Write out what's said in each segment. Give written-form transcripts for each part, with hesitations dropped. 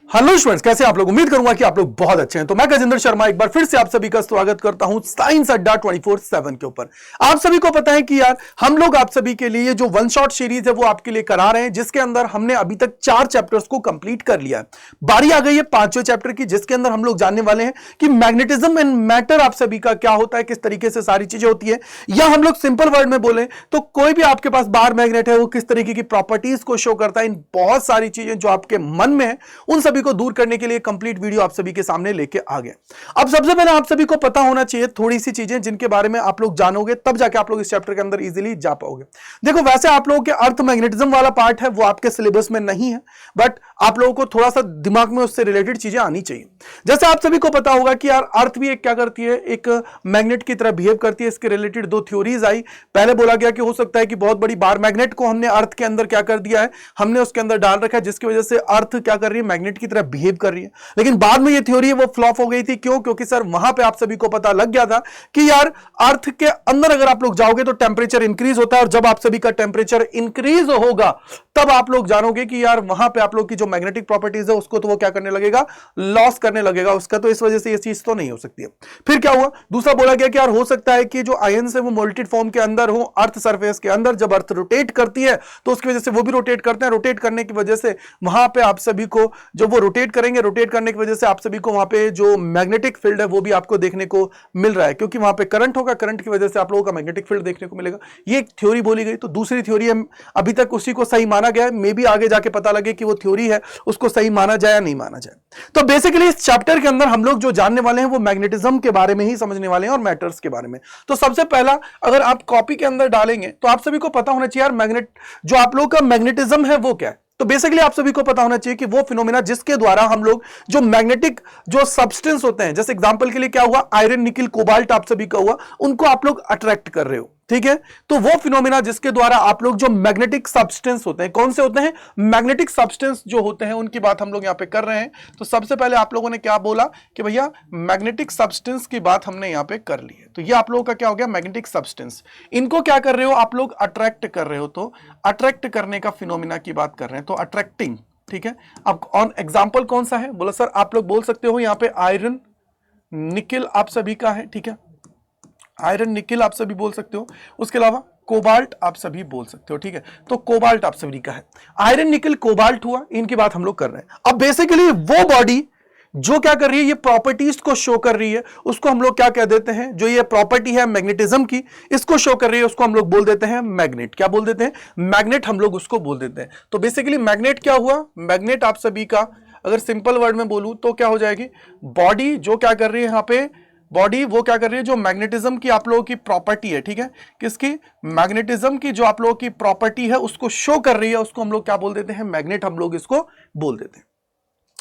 Hello students, कैसे आप लोग? उम्मीद करूंगा कि आप लोग बहुत अच्छे हैं। तो मैं गजेंद्र शर्मा एक बार फिर से आप सभी का स्वागत करता हूं साइंस अड्डा 24/7 के ऊपर। आप सभी को पता है कि यार हम लोग आप सभी के लिए जो वन शॉट सीरीज है वो आपके लिए करा रहे हैं, जिसके अंदर हमने अभी तक 4 चैप्टर्स को कंप्लीट कर लिया है। बारी आ गई है 5वें चैप्टर की, जिसके अंदर हम लोग जानने वाले हैं कि मैग्नेटिज्म एंड मैटर आप सभी का क्या होता है, किस तरीके से सारी चीजें होती है, या हम लोग सिंपल वर्ड में बोले तो कोई भी आपके पास बार मैग्नेट है वो किस तरीके की प्रॉपर्टीज को शो करता है। इन बहुत सारी चीजें जो आपके मन में है उन सभी को दूर करने के लिए कंप्लीट वीडियो आप सभी के सामने लेके आ गए। अब सबसे पहले आप सभी को पता होना चाहिए थोड़ी सी चीजें जिनके बारे में आप लोग जानोगे, तब जाके आप लोग इस चैप्टर के अंदर इजीली जा पाओगे। देखो, वैसे आप लोगों के अर्थ मैग्नेटिज्म वाला पार्ट है वो आपके सिलेबस में नहीं है, बट आप लोगों को थोड़ा सा दिमाग में उससे रिलेटेड चीजें आनी चाहिए। जैसे आप सभी को पता होगा कि यार अर्थ भी एक क्या करती है, एक मैग्नेट की तरह बिहेव करती है। इसके रिलेटेड 2 थ्योरीज आई। पहले बोला गया कि हो सकता है कि बहुत बड़ी बार मैग्नेट को हमने अर्थ के अंदर क्या कर दिया है, हमने उसके अंदर डाल रखा है, जिसकी वजह से अर्थ क्या कर रही है, मैग्नेट की तरह बिहेव कर रही है। लेकिन बाद में ये थ्योरी है वो फ्लॉप हो गई थी। क्यों? क्योंकि सर वहां पे आप सभी को पता लग गया था कि यार अर्थ के अंदर अगर आप लोग जाओगे तो टेंपरेचर इंक्रीज होता है, और जब आप सभी का टेंपरेचर इंक्रीज होगा तब आप लोग जानोगे कि यार वहां पे आप लोग की जो मैग्नेटिक प्रॉपर्टीज है उसको तो वो क्या करने लगेगा, लॉस करने लगेगा उसका। तो इस वजह से ये चीज तो नहीं हो सकती है। फिर क्या हुआ, दूसरा बोला गया कि यार हो सकता है कि जो आयंस है वो मोल्टेड फॉर्म के अंदर हो, अर्थ सरफेस के अंदर। जब अर्थ रोटेट करती है तो उसकी वजह से वो भी रोटेट करते हैं। रोटेट करने की वजह से वहां पे आप सभी को, जब वो रोटेट करेंगे, रोटेट करने की वजह से आप सभी को वहां पे जो मैग्नेटिक फील्ड है वो भी आपको देखने को मिल रहा है, क्योंकि वहां पे करंट होगा, करंट की वजह से आप लोगों का मैग्नेटिक फील्ड देखने को मिलेगा। ये एक थ्योरी बोली गई। तो दूसरी थ्योरी है, अभी तक उसी को सही माना गया है। मे भी आगे जाके पता लगे कि वो थ्योरी है उसको सही माना जाए या नहीं माना जाए। तो बेसिकली इस चैप्टर के अंदर हम लोग जो जानने वाले हैं वो मैग्नेटिज्म के बारे में ही समझने वाले हैं और मैटर्स के बारे में। तो सबसे पहला अगर आप कॉपी के अंदर डालेंगे तो आप सभी को पता होना चाहिए यार मैग्नेट जो आप लोगों का मैग्नेटिज्म है वो क्या है। तो बेसिकली आप सभी को पता होना चाहिए कि वो फिनोमेना जिसके द्वारा हम लोग जो मैग्नेटिक जो सब्सटेंस होते हैं, जैसे एग्जांपल के लिए क्या हुआ, आयरन, निकिल, कोबाल्ट आप सभी का हुआ, उनको आप लोग अट्रैक्ट कर रहे हो। ठीक है, तो वो फिनोमेना जिसके द्वारा आप लोग जो मैग्नेटिक सब्सटेंस होते हैं, कौन से होते हैं, मैग्नेटिक सब्सटेंस जो होते हैं उनकी बात हम लोग यहां पे कर रहे हैं। तो सबसे पहले आप लोगों ने क्या बोला कि भैया मैग्नेटिक सब्सटेंस की बात हमने यहां पे कर ली है। तो ये आप लोगों का क्या हो गया, मैग्नेटिक सब्सटेंस। इनको क्या कर रहे हो आप लोग, अट्रैक्ट कर रहे हो। तो अट्रैक्ट करने का फिनोमेना की बात कर रहे हैं, तो अट्रैक्टिंग। ठीक है, अब ऑन एग्जाम्पल कौन सा है, बोला सर आप लोग बोल सकते हो यहां पे आयरन, निकिल आप सभी का है। ठीक है, आयरन, निकिल आप सभी बोल सकते हो। उसके अलावा कोबाल्ट आप सभी बोल सकते हो। ठीक है, तो कोबाल्ट आप सभी का है। आयरन, निकिल, कोबाल्ट हुआ, इनकी बात हम लोग कर रहे हैं। अब बेसिकली वो बॉडी जो क्या कर रही है, ये प्रॉपर्टीज को शो कर रही है, उसको हम लोग क्या कह देते हैं, जो ये प्रॉपर्टी है मैग्नेटिज्म की, इसको शो कर रही है, उसको हम लोग बोल देते हैं मैग्नेट। क्या बोल देते हैं, मैग्नेट हम लोग उसको बोल देते हैं। तो बेसिकली मैग्नेट क्या हुआ, मैग्नेट आप सभी का अगर सिंपल वर्ड में बोलूं तो क्या हो जाएगी, बॉडी जो क्या कर रही है, यहां पे बॉडी वो क्या कर रही है, जो मैग्नेटिज्म की आप लोगों की प्रॉपर्टी है। ठीक है, किसकी, मैग्नेटिज्म की जो आप लोगों की प्रॉपर्टी है उसको शो कर रही है, उसको हम लोग क्या बोल देते हैं, मैग्नेट हम लोग इसको बोल देते हैं।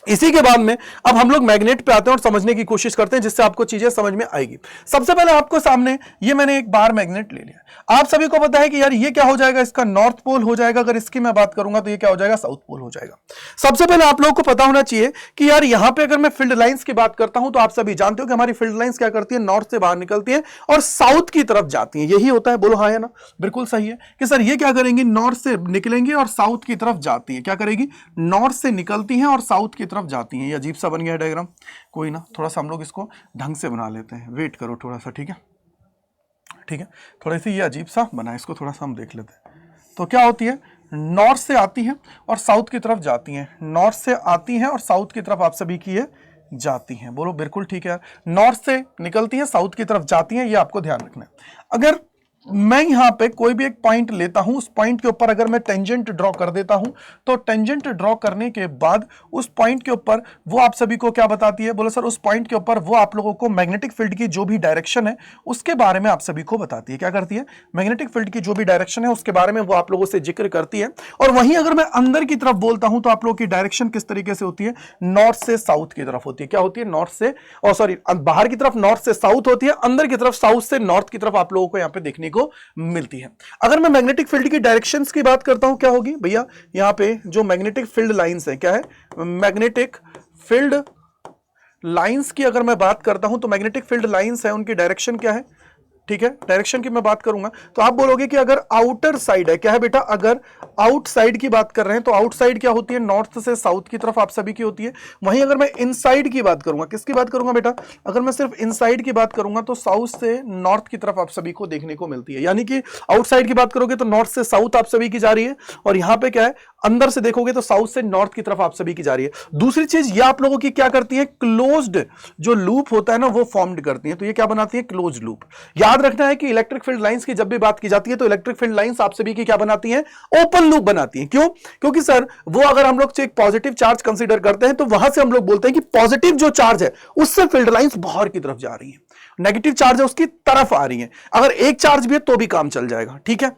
इसी के बाद में अब हम लोग मैग्नेट पे आते हैं और समझने की कोशिश करते हैं, जिससे आपको चीजें समझ में आएगी। सबसे पहले आपको सामने ये मैंने एक बार मैग्नेट ले लिया। आप सभी को पता है कि यार ये क्या हो जाएगा, इसका नॉर्थ पोल हो जाएगा। अगर इसकी मैं बात करूंगा तो ये क्या हो जाएगा, साउथ पोल हो जाएगा। सबसे पहले आप लोगों को पता होना चाहिए कि यार यहां पे अगर मैं फील्ड लाइंस की बात करता हूं तो आप सभी जानते हो कि हमारी फील्ड लाइंस क्या करती है, नॉर्थ से बाहर निकलती है और साउथ की तरफ जाती है। यही होता है, बोलो हाँ या ना। बिल्कुल सही है कि सर ये क्या करेंगी, नॉर्थ से निकलेंगे और साउथ की तरफ जाती है। क्या करेगी, नॉर्थ से निकलती है और साउथ की तरफ जाती है। अजीब सा बन गया डायग्राम, कोई ना, थोड़ा सा हम लोग इसको ढंग से बना लेते हैं। वेट करो थोड़ा सा। ठीक है, ठीक है, थोड़ा सा ये अजीब सा बना, इसको थोड़ा सा हम देख लेते हैं। तो क्या होती है, नॉर्थ से आती है और साउथ की तरफ जाती हैं। नॉर्थ से आती हैं और साउथ की तरफ आप सभी की ये जाती हैं। बोलो बिल्कुल ठीक है, नॉर्थ से निकलती है, साउथ की तरफ जाती हैं, ये आपको ध्यान रखना है। अगर मैं यहां पे कोई भी एक पॉइंट लेता हूं, उस पॉइंट के ऊपर अगर मैं टेंजेंट ड्रॉ कर देता हूं, तो टेंजेंट ड्रॉ करने के बाद उस पॉइंट के ऊपर वो आप सभी को क्या बताती है, बोलो सर उस पॉइंट के ऊपर वो आप लोगों को मैग्नेटिक फील्ड की जो भी डायरेक्शन है उसके बारे में आप सभी को बताती है। क्या करती है, मैग्नेटिक फील्ड की जो भी डायरेक्शन है उसके बारे में वो आप लोगों से जिक्र करती है। और वहीं अगर मैं अंदर की तरफ बोलता हूं तो आप लोगों की डायरेक्शन किस तरीके से होती है, नॉर्थ से साउथ की तरफ होती है। क्या होती है, नॉर्थ से, और सॉरी बाहर की तरफ नॉर्थ से साउथ होती है, अंदर की तरफ साउथ से नॉर्थ की तरफ आप लोगों को यहां पे देखने को मिलती है। अगर मैं मैग्नेटिक फील्ड की डायरेक्शंस की बात करता हूं, क्या होगी भैया, यहां पे जो मैग्नेटिक फील्ड लाइंस है, क्या है, मैग्नेटिक फील्ड लाइंस की अगर मैं बात करता हूं तो मैग्नेटिक फील्ड लाइंस है, उनकी डायरेक्शन क्या है, ठीक है, डायरेक्शन की मैं बात करूंगा तो आप बोलोगे कि अगर आउटर साइड है, क्या है बेटा, अगर आउटसाइड की बात कर रहे हैं तो आउटसाइड क्या होती है, नॉर्थ से साउथ की तरफ आप सभी की होती है। वहीं अगर मैं इनसाइड की बात करूंगा, किसकी बात करूंगा बेटा, अगर मैं सिर्फ इनसाइड की बात करूंगा तो साउथ से नॉर्थ की तरफ आप सभी को देखने को मिलती है। यानी कि आउटसाइड की बात करोगे तो नॉर्थ से साउथ आप सभी की जा रही है, और यहां पे क्या है, अंदर से देखोगे तो साउथ से नॉर्थ की तरफ आप सभी की जा रही है। दूसरी चीज ये आप लोगों की क्या करती है, क्लोज्ड जो लूप होता है ना वो फॉर्म्ड करती है। तो ये क्या बनाती है, क्लोज्ड लूप। याद रखना है कि इलेक्ट्रिक फील्ड लाइंस की जब भी बात की जाती है तो इलेक्ट्रिक फील्ड लाइंस आप सभी की क्या बनाती है, ओपन लूप बनाती है। क्यों, क्योंकि सर वो अगर हम लोग एक पॉजिटिव चार्ज कंसीडर करते हैं तो वहां से हम लोग बोलते हैं कि पॉजिटिव जो चार्ज है उससे फील्ड लाइंस बाहर की तरफ जा रही है, नेगेटिव चार्ज है उसकी तरफ आ रही है। अगर एक चार्ज भी है तो भी काम चल जाएगा। ठीक है,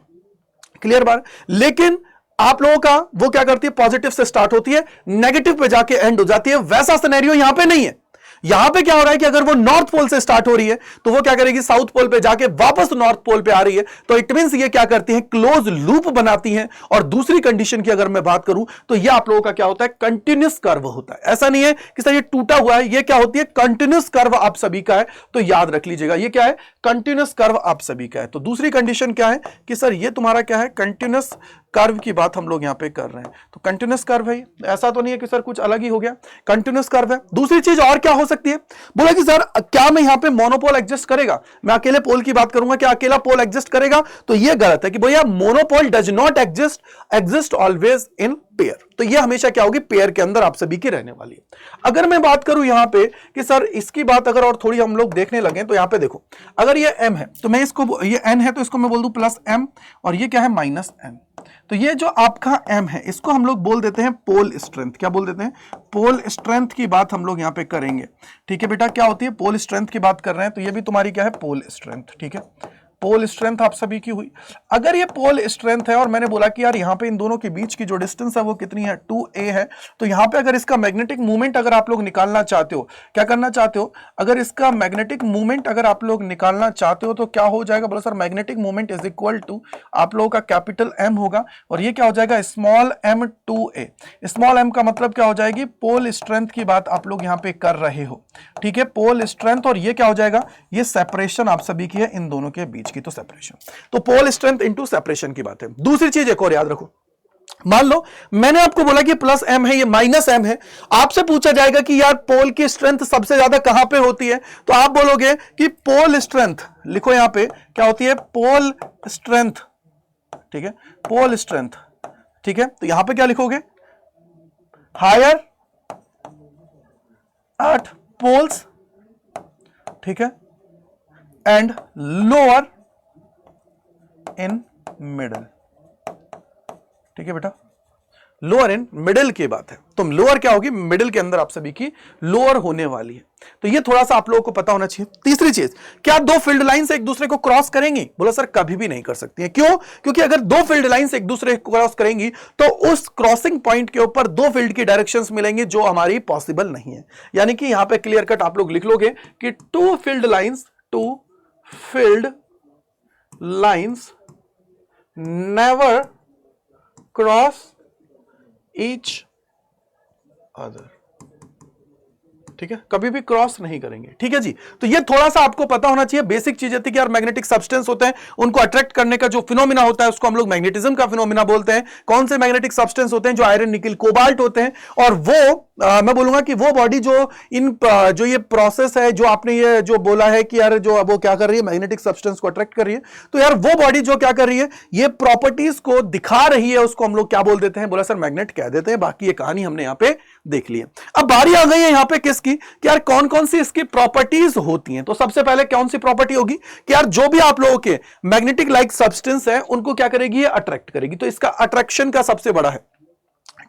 क्लियर बात। लेकिन आप लोगों का वो क्या करती है, पॉजिटिव से स्टार्ट होती है, नेगेटिव पे जाके एंड हो जाती है। वैसा सिनेरियो यहां पे नहीं है। यहां पे क्या हो रहा है कि अगर वो नॉर्थ पोल से स्टार्ट हो रही है तो वो क्या करेगी, साउथ पोल पे जाके वापस नॉर्थ पोल पे आ रही है। तो इट मींस ये क्या करती है, क्लोज लूप बनाती है। और दूसरी कंडीशन की अगर मैं बात करूं तो ये आप लोगों का क्या होता है, कंटिन्यूस कर्व होता है। ऐसा नहीं है कि सर ये टूटा हुआ है, ये क्या होती है, कंटिन्यूस कर्व आप सभी का है। तो याद रख लीजिएगा ये क्या है, कंटिन्यूस कर्व आप सभी का है। तो दूसरी कंडीशन क्या है कि सर ये तुम्हारा क्या है, कंटिन्यूस कर्व की बात हम लोग यहां पे कर रहे हैं। तो कंटिन्यूस कर्व है, ऐसा तो नहीं है कि सर कुछ अलग ही हो गया, कंटिन्यूस कर्व है। दूसरी चीज और क्या हो सकती है, बोला कि सर क्या मैं यहां पे मोनोपोल एग्जिस्ट करेगा, मैं अकेले पोल की बात करूंगा, क्या अकेला पोल एग्जिस्ट करेगा, तो यह गलत है कि भैया monopole does not exist always in pair. तो यह हमेशा क्या होगी, पेयर के अंदर आप सभी की रहने वाली है। अगर मैं बात करूं यहां पे कि सर इसकी बात अगर और थोड़ी हम लोग देखने लगे तो यहां पे देखो, अगर ये m है तो मैं इसको, ये n है तो इसको मैं बोल दूं प्लस m, और ये क्या है माइनस n। तो ये जो आपका m है इसको हम लोग बोल देते हैं पोल स्ट्रेंथ। क्या बोल देते हैं, पोल स्ट्रेंथ की बात हम लोग यहां पे करेंगे। ठीक है बेटा, क्या होती है, पोल स्ट्रेंथ की बात कर रहे हैं तो ये भी तुम्हारी क्या है, पोल स्ट्रेंथ। ठीक है, पोल स्ट्रेंथ आप सभी की हुई। अगर ये पोल स्ट्रेंथ है और मैंने बोला कि यार यहां पे इन दोनों के बीच की जो डिस्टेंस है वो कितनी है, 2a है, तो यहां पे अगर इसका मैग्नेटिक मूवमेंट अगर आप लोग निकालना चाहते हो, क्या करना चाहते हो, अगर इसका मैग्नेटिक मूवमेंट अगर आप लोग निकालना चाहते हो तो क्या हो जाएगा, बोला sir magnetic movement is equal to आप लोगों का कैपिटल M होगा, और ये क्या हो जाएगा, small m 2a। Small m का मतलब क्या हो जाएगी, पोल स्ट्रेंथ की बात आप लोग यहां पे कर रहे हो। ठीक है, पोल स्ट्रेंथ, और ये क्या हो जाएगा, ये सेपरेशन आप सभी की है इन दोनों के बीच की, तो सेपरेशन। तो पोल स्ट्रेंथ इनटू सेपरेशन की बात है। दूसरी चीज एक और याद रखो, मान लो मैंने आपको बोला कि प्लस m है, ये माइनस m है, आपसे पूछा जाएगा कि यार पोल की स्ट्रेंथ सबसे ज्यादा कहां पे होती है, तो आप बोलोगे कि पोल स्ट्रेंथ, लिखो यहां पे क्या होती है, पोल स्ट्रेंथ। ठीक है, पोल स्ट्रेंथ। ठीक है, तो यहां पे क्या लिखोगे, हायर एट पोल्स, ठीक है, एंड लोअर इन मिडल। ठीक है बेटा, लोअर इन मिडिल की बात है, तो लोअर क्या होगी, मिडिल के अंदर आप सभी की लोअर होने वाली है। तो ये थोड़ा सा आप लोगों को पता होना चाहिए। तीसरी चीज, क्या दो फील्ड लाइंस एक दूसरे को क्रॉस करेंगी, बोला सर कभी भी नहीं कर सकती है। क्यों, क्योंकि अगर दो फील्ड लाइंस एक दूसरे को क्रॉस करेंगी तो उस क्रॉसिंग पॉइंट के ऊपर दो फील्ड की डायरेक्शंस मिलेंगी जो हमारी पॉसिबल नहीं है। यानी कि यहां पे क्लियर कट आप लोग लिख लोगे कि two field lines never cross each other. ठीक है, कभी भी क्रॉस नहीं करेंगे। ठीक है जी, तो ये थोड़ा सा आपको पता होना चाहिए। बेसिक चीज थी कि यार मैग्नेटिक सब्सटेंस होते हैं, उनको अट्रैक्ट करने का जो फिनोमिना होता है उसको हम लोग मैग्नेटिज्म का फिनोमिना बोलते हैं। कौन से मैग्नेटिक सब्सटेंस होते हैं, जो आयरन निकल कोबाल्ट होते हैं। और वो मैं बोलूंगा कि वो बॉडी जो जो ये प्रोसेस है, जो आपने ये जो बोला है कि यार जो वो क्या कर रही है, मैग्नेटिक सब्सटेंस को अट्रैक्ट कर रही है, तो यार वो बॉडी जो क्या कर रही है, ये प्रॉपर्टीज को दिखा रही है, उसको हम लोग क्या बोल देते हैं, बोला सर मैग्नेट कह देते हैं। बाकी ये कहानी हमने यहां पे देख ली है। अब बारी आ गई है यहां पे किसकी, कि यार कौन कौन सी इसकी प्रॉपर्टीज होती हैं। तो सबसे पहले कौन सी प्रॉपर्टी होगी कि यार जो भी आप लोगों के मैग्नेटिक लाइक सब्सटेंस है उनको क्या करेगी, ये अट्रैक्ट करेगी। तो इसका अट्रैक्शन का सबसे बड़ा है।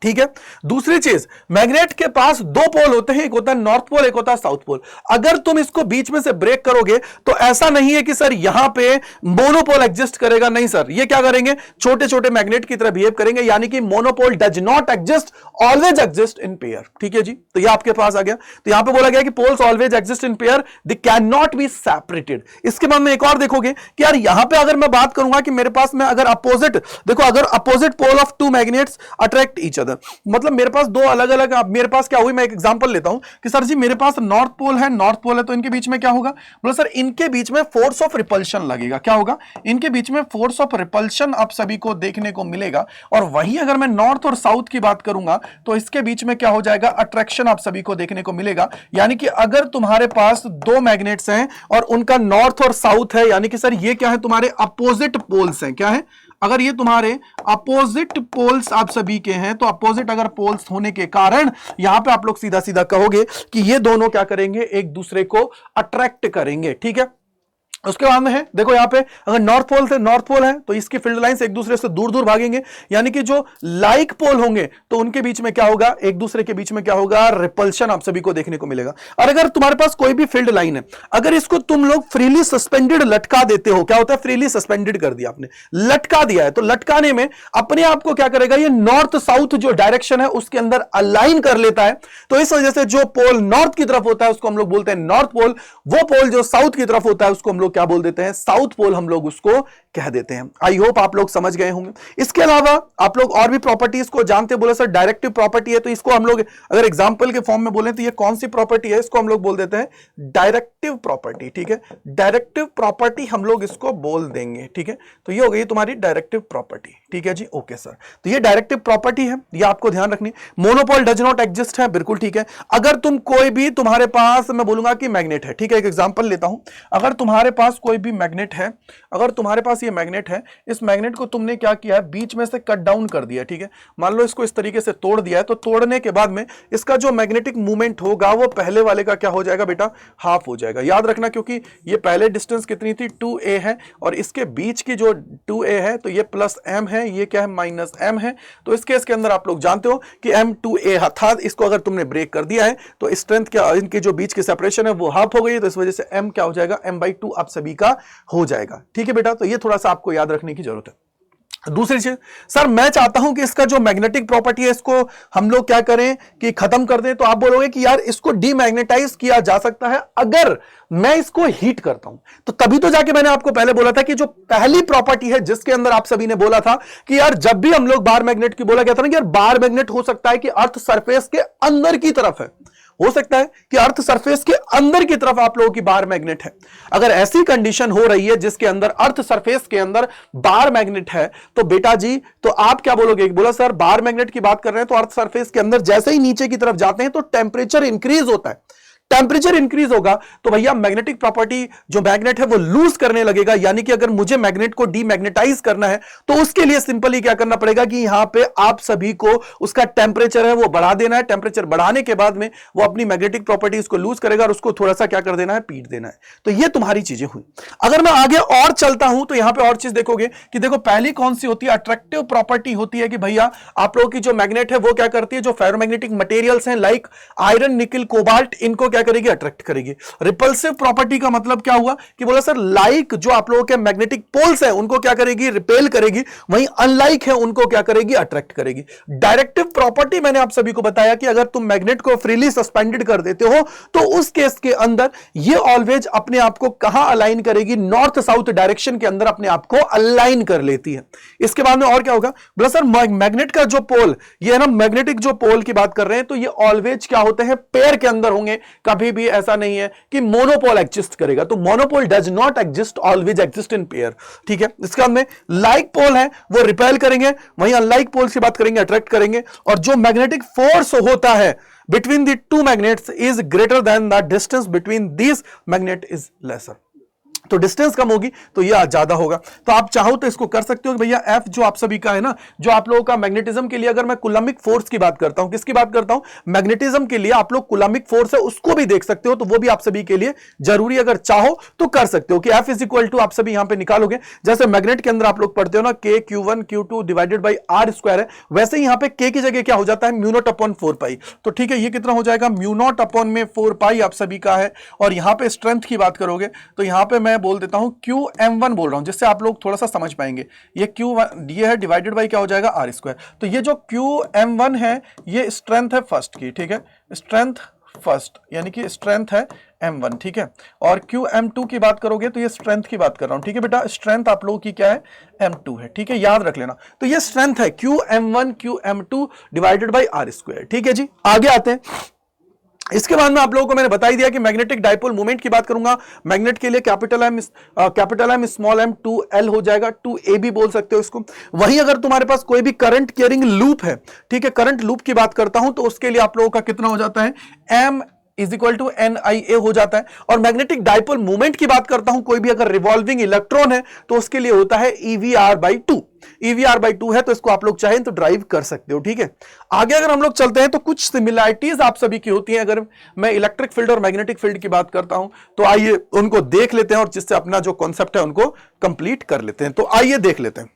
ठीक है, दूसरी चीज, मैग्नेट के पास दो पोल होते हैं, एक होता है नॉर्थ पोल, एक होता है साउथ पोल। अगर तुम इसको बीच में से ब्रेक करोगे तो ऐसा नहीं है कि सर यहां पे मोनोपोल एग्जिस्ट करेगा, नहीं सर, ये क्या करेंगे, छोटे छोटे मैग्नेट की तरह बिहेव करेंगे। यानी कि monopole does not exist, always exist in pair. ठीक है जी, तो ये आपके पास आ गया। तो यहां पे बोला गया कि poles always exist in pair, they can not be separated. इसके बाद में एक और देखोगे कि यार यहां पे अगर मैं बात करूंगा कि मेरे पास में अगर अपोजिट, देखो अगर opposite pole of two magnets attract each other, other. मतलब मेरे पास दो अलग अलग, मेरे पास क्या हुई, मैं एक एग्जांपल लेता हूं कि सर जी मेरे पास नॉर्थ पोल है तो इनके बीच में क्या होगा, बोलो सर इनके बीच में फोर्स ऑफ रिपल्शन लगेगा। क्या होगा, इनके बीच में फोर्स ऑफ रिपल्शन आप सभी को देखने को मिलेगा। और वहीं अगर मैं नॉर्थ और साउथ की बात करूंगा तो इसके बीच में क्या हो जाएगा, अट्रैक्शन आप सभी को देखने को मिलेगा। यानी कि अगर तुम्हारे पास दो मैग्नेट्स हैं और उनका नॉर्थ और साउथ है, यानी कि सर ये क्या है, तुम्हारे अपोजिट पोल्स हैं। क्या है, अगर ये तुम्हारे अपोजिट पोल्स आप सभी के हैं, तो अपोजिट अगर पोल्स होने के कारण यहां पे आप लोग सीधा सीधा कहोगे कि ये दोनों क्या करेंगे, एक दूसरे को अट्रैक्ट करेंगे। ठीक है, उसके बाद में है, देखो यहां पे अगर नॉर्थ पोल है तो इसकी फील्ड लाइंस एक दूसरे से दूर दूर भागेंगे, यानी कि जो लाइक पोल होंगे तो उनके बीच में क्या होगा, एक दूसरे के बीच में क्या होगा, रिपल्शन आप सभी को देखने को मिलेगा। और अगर तुम्हारे पास कोई भी फील्ड लाइन है, अगर इसको तुम लोग फ्रीली सस्पेंडेड लटका देते हो, क्या होता है, फ्रीली सस्पेंडेड कर दिया आपने, लटका दिया है, तो लटकाने में अपने आप को क्या करेगा, ये नॉर्थ साउथ जो डायरेक्शन है उसके अंदर अलाइन कर लेता है। तो इस वजह से जो पोल नॉर्थ की तरफ होता है उसको हम लोग बोलते हैं नॉर्थ पोल, वो पोल जो साउथ की तरफ होता है उसको हम लोग क्या बोल देते हैं, साउथ पोल हम लोग उसको कह देते हैं। आई होप आप लोग समझ गए होंगे। इसके अलावा आप लोग और भी प्रॉपर्टीज को जानते हैं, बोले सर डायरेक्टिव प्रॉपर्टी है, तो इसको हम लोग अगर एग्जांपल के फॉर्म में बोले तो ये कौन सी प्रॉपर्टी है, इसको हम लोग बोल देते हैं डायरेक्टिव प्रॉपर्टी। ठीक है, डायरेक्टिव प्रॉपर्टी हम लोग इसको बोल देंगे। ठीक है, तो ये हो गई तुम्हारी डायरेक्टिव प्रॉपर्टी। ठीक है जी, ओके सर, तो ये डायरेक्टिव प्रॉपर्टी है, ये आपको ध्यान रखनी। मोनोपोल डज नॉट एग्जिस्ट है, बिल्कुल ठीक है। अगर तुम कोई भी तुम्हारे पास, मैं बोलूंगा कि मैग्नेट है, ठीक है, एक एग्जांपल लेता हूं, अगर तुम्हारे पास कोई भी मैग्नेट है, अगर तुम्हारे पास ये मैग्नेट है, इस मैग्नेट को तुमने क्या किया है, बीच में से कट डाउन कर दिया। ठीक है, मान लो इसको इस तरीके से तोड़ दिया है, तो तोड़ने के बाद में इसका जो मैग्नेटिक मूवमेंट होगा वो पहले वाले का क्या हो जाएगा बेटा, हाफ हो जाएगा। याद रखना, क्योंकि ये पहले डिस्टेंस कितनी थी, 2a है, और इसके बीच की जो 2a है तो ये प्लस m है, ये क्या है, माइनस m है। तो इस केस के अंदर आप लोग जानते हो कि m 2a था, इसको अगर तुमने ब्रेक कर दिया है तो स्ट्रेंथ क्या, इनके जो बीच की सेपरेशन है वो हाफ हो गई है, तो इस वजह से m क्या हो जाएगा, m/2 आप सभी का हो जाएगा। ठीक है बेटा, तो ये थोड़ा सा आपको याद रखने की जरूरत है। दूसरी चीज, सर मैं चाहता हूं कि इसका जो मैग्नेटिक प्रॉपर्टी है इसको हम लोग क्या करें कि खत्म कर दें, तो आप बोलोगे कि यार इसको डीमैग्नेटाइज किया जा सकता है अगर मैं इसको हीट करता हूं। तो तभी तो जाके मैंने आपको पहले बोला था कि जो पहली प्रॉपर्टी है जिसके अंदर आप सभी ने बोला था कि यार जब भी हम लोग बार मैग्नेट की बोला गया था ना कि यार बार मैग्नेट हो सकता है कि अर्थ सरफेस के अंदर की तरफ है, हो सकता है कि अर्थ सरफेस के अंदर की तरफ आप लोगों की बार मैग्नेट है। अगर ऐसी कंडीशन हो रही है जिसके अंदर अर्थ सरफेस के अंदर बार मैग्नेट है, तो बेटा जी तो आप क्या बोलोगे, बोला सर बार मैग्नेट की बात कर रहे हैं तो अर्थ सरफेस के अंदर जैसे ही नीचे की तरफ जाते हैं तो टेम्परेचर इंक्रीज होता है, टेम्परेचर इंक्रीज होगा तो भैया मैग्नेटिक प्रॉपर्टी जो मैग्नेट है वो लूज करने लगेगा। यानी कि अगर मुझे मैग्नेट को डीमैग्नेटाइज करना है तो उसके लिए सिंपली क्या करना पड़ेगा कि यहां पे आप सभी को उसका टेम्परेचर है वो बढ़ा देना है। टेम्परेचर बढ़ाने के बाद में वो अपनी मैग्नेटिक प्रॉपर्टीज को लूज करेगा और उसको थोड़ा सा क्या कर देना है, पीट देना है। तो ये तुम्हारी चीजें हुई। अगर मैं आगे और चलता हूं तो यहां पर और चीज देखोगे कि देखो पहली कौन सी होती है, अट्रैक्टिव प्रॉपर्टी होती है कि भैया आप लोगों की जो मैग्नेट है वो क्या करती है, जो फेरोमैग्नेटिक मटेरियल्स हैं लाइक आयरन, निकल, कोबाल्ट, इनको क्या करेगी, अट्रैक्ट करेगी। रिपल्सिव प्रॉपर्टी का मतलब क्या हुआ कि बोला सर लाइक जो आप लोगों के मैग्नेटिक पोल्स हैं उनको क्या करेगी, रिपेल करेगी, वहीं अनलाइक है उनको क्या करेगी, अट्रैक्ट करेगी। डायरेक्टिव प्रॉपर्टी मैंने आप सभी को बताया कि अगर तुम मैग्नेट को फ्रीली सस्पेंडेड कर देते हो तो उस केस के अंदर ये ऑलवेज अपने आप को कहां अलाइन करेगी, नॉर्थ साउथ डायरेक्शन के अंदर अपने आप को अलाइन कर लेती है। इसके बाद में और क्या होगा, बोला सर मैग्नेट का जो पोल, ये है ना मैग्नेटिक जो पोल की बात कर रहे हैं, तो ये ऑलवेज क्या होते हैं, पेयर के अंदर होंगे। कभी भी ऐसा नहीं है कि मोनोपोल एग्जिस्ट करेगा, तो monopole does not exist, always exist in pair. ठीक है, इसके बाद में लाइक पोल है वो रिपेल करेंगे, वहीं अनलाइक पोल्स की बात करेंगे, अट्रैक्ट करेंगे। और जो मैग्नेटिक फोर्स होता है between the two magnets is greater than the distance between this magnet is lesser. तो डिस्टेंस कम होगी तो ये ज्यादा होगा। तो आप चाहो तो इसको कर सकते हो कि भैया एफ जो आप सभी का है ना, जो आप लोगों का मैग्नेटिज्म के लिए, अगर मैं कूलम्बिक फोर्स की बात करता हूं, किसकी बात करता हूं, मैग्नेटिज्म के लिए आप लोग कूलम्बिक फोर्स है उसको भी देख सकते हो, तो वो भी आप सभी के लिए जरूरी, अगर चाहो तो कर सकते हो कि एफ इज इक्वल टू आप सभी यहां पे निकालोगे। जैसे मैग्नेट के अंदर आप लोग पढ़ते हो ना k q1 q2 divided by r square है, वैसे ही यहां पे k की जगह क्या हो जाता है, म्यू नॉट अपॉन 4 पाई। तो ठीक है, ये कितना हो जाएगा, म्यू नॉट अपॉन में 4 पाई आप सभी का है। और यहां पे स्ट्रेंथ की बात करोगे तो यहां पे मैं बोल देता हूं QM1 बोल रहा हूं, जिससे आप लोग थोड़ा सा समझ पाएंगे। ये Q1 ये है डिवाइडेड बाई क्या हो जाएगा, R स्क्वायर। तो ये जो QM1 है ये स्ट्रेंथ है फर्स्ट की, ठीक है, स्ट्रेंथ फर्स्ट, यानी कि स्ट्रेंथ है m1, ठीक है। और QM2 की बात करोगे तो ये स्ट्रेंथ की बात कर रहा हूं, ठीक है बेटा। स्ट्रेंथ आप लोगों की क्या है, m2 है, ठीक है, याद रख लेना। तो ये स्ट्रेंथ है QM1 QM2 divided by are square, ठीक है जी। आगे आते हैं। इसके बाद में आप लोगों को मैंने बता ही दिया कि मैग्नेटिक डाइपोल मोमेंट की बात करूंगा। मैग्नेट के लिए capital M small M 2L हो जाएगा, 2A भी बोल सकते हो इसको। वहीं अगर तुम्हारे पास कोई भी करंट कैरिंग लूप है, ठीक है, करंट लूप की बात करता हूं तो उसके लिए आप लोगों का कितना हो जाता है, M is equal to NIA हो जाता है। और मैग्नेटिक डाइपोल मोमेंट की बात करता हूं, कोई भी अगर रिवॉल्विंग इलेक्ट्रॉन है तो उसके लिए होता है EVR/2। EVR/2 है तो इसको आप लोग चाहें तो ड्राइव कर सकते हो, ठीक है। आगे अगर हम लोग चलते हैं तो कुछ सिमिलरिटीज आप सभी की होती हैं। अगर मैं इलेक्ट्रिक फील्ड और मैग्नेटिक फील्ड की बात करता हूं तो आइए उनको देख लेते हैं और जिससे अपना जो कॉन्सेप्ट है उनको कंप्लीट कर लेते हैं। तो आइए देख लेते हैं।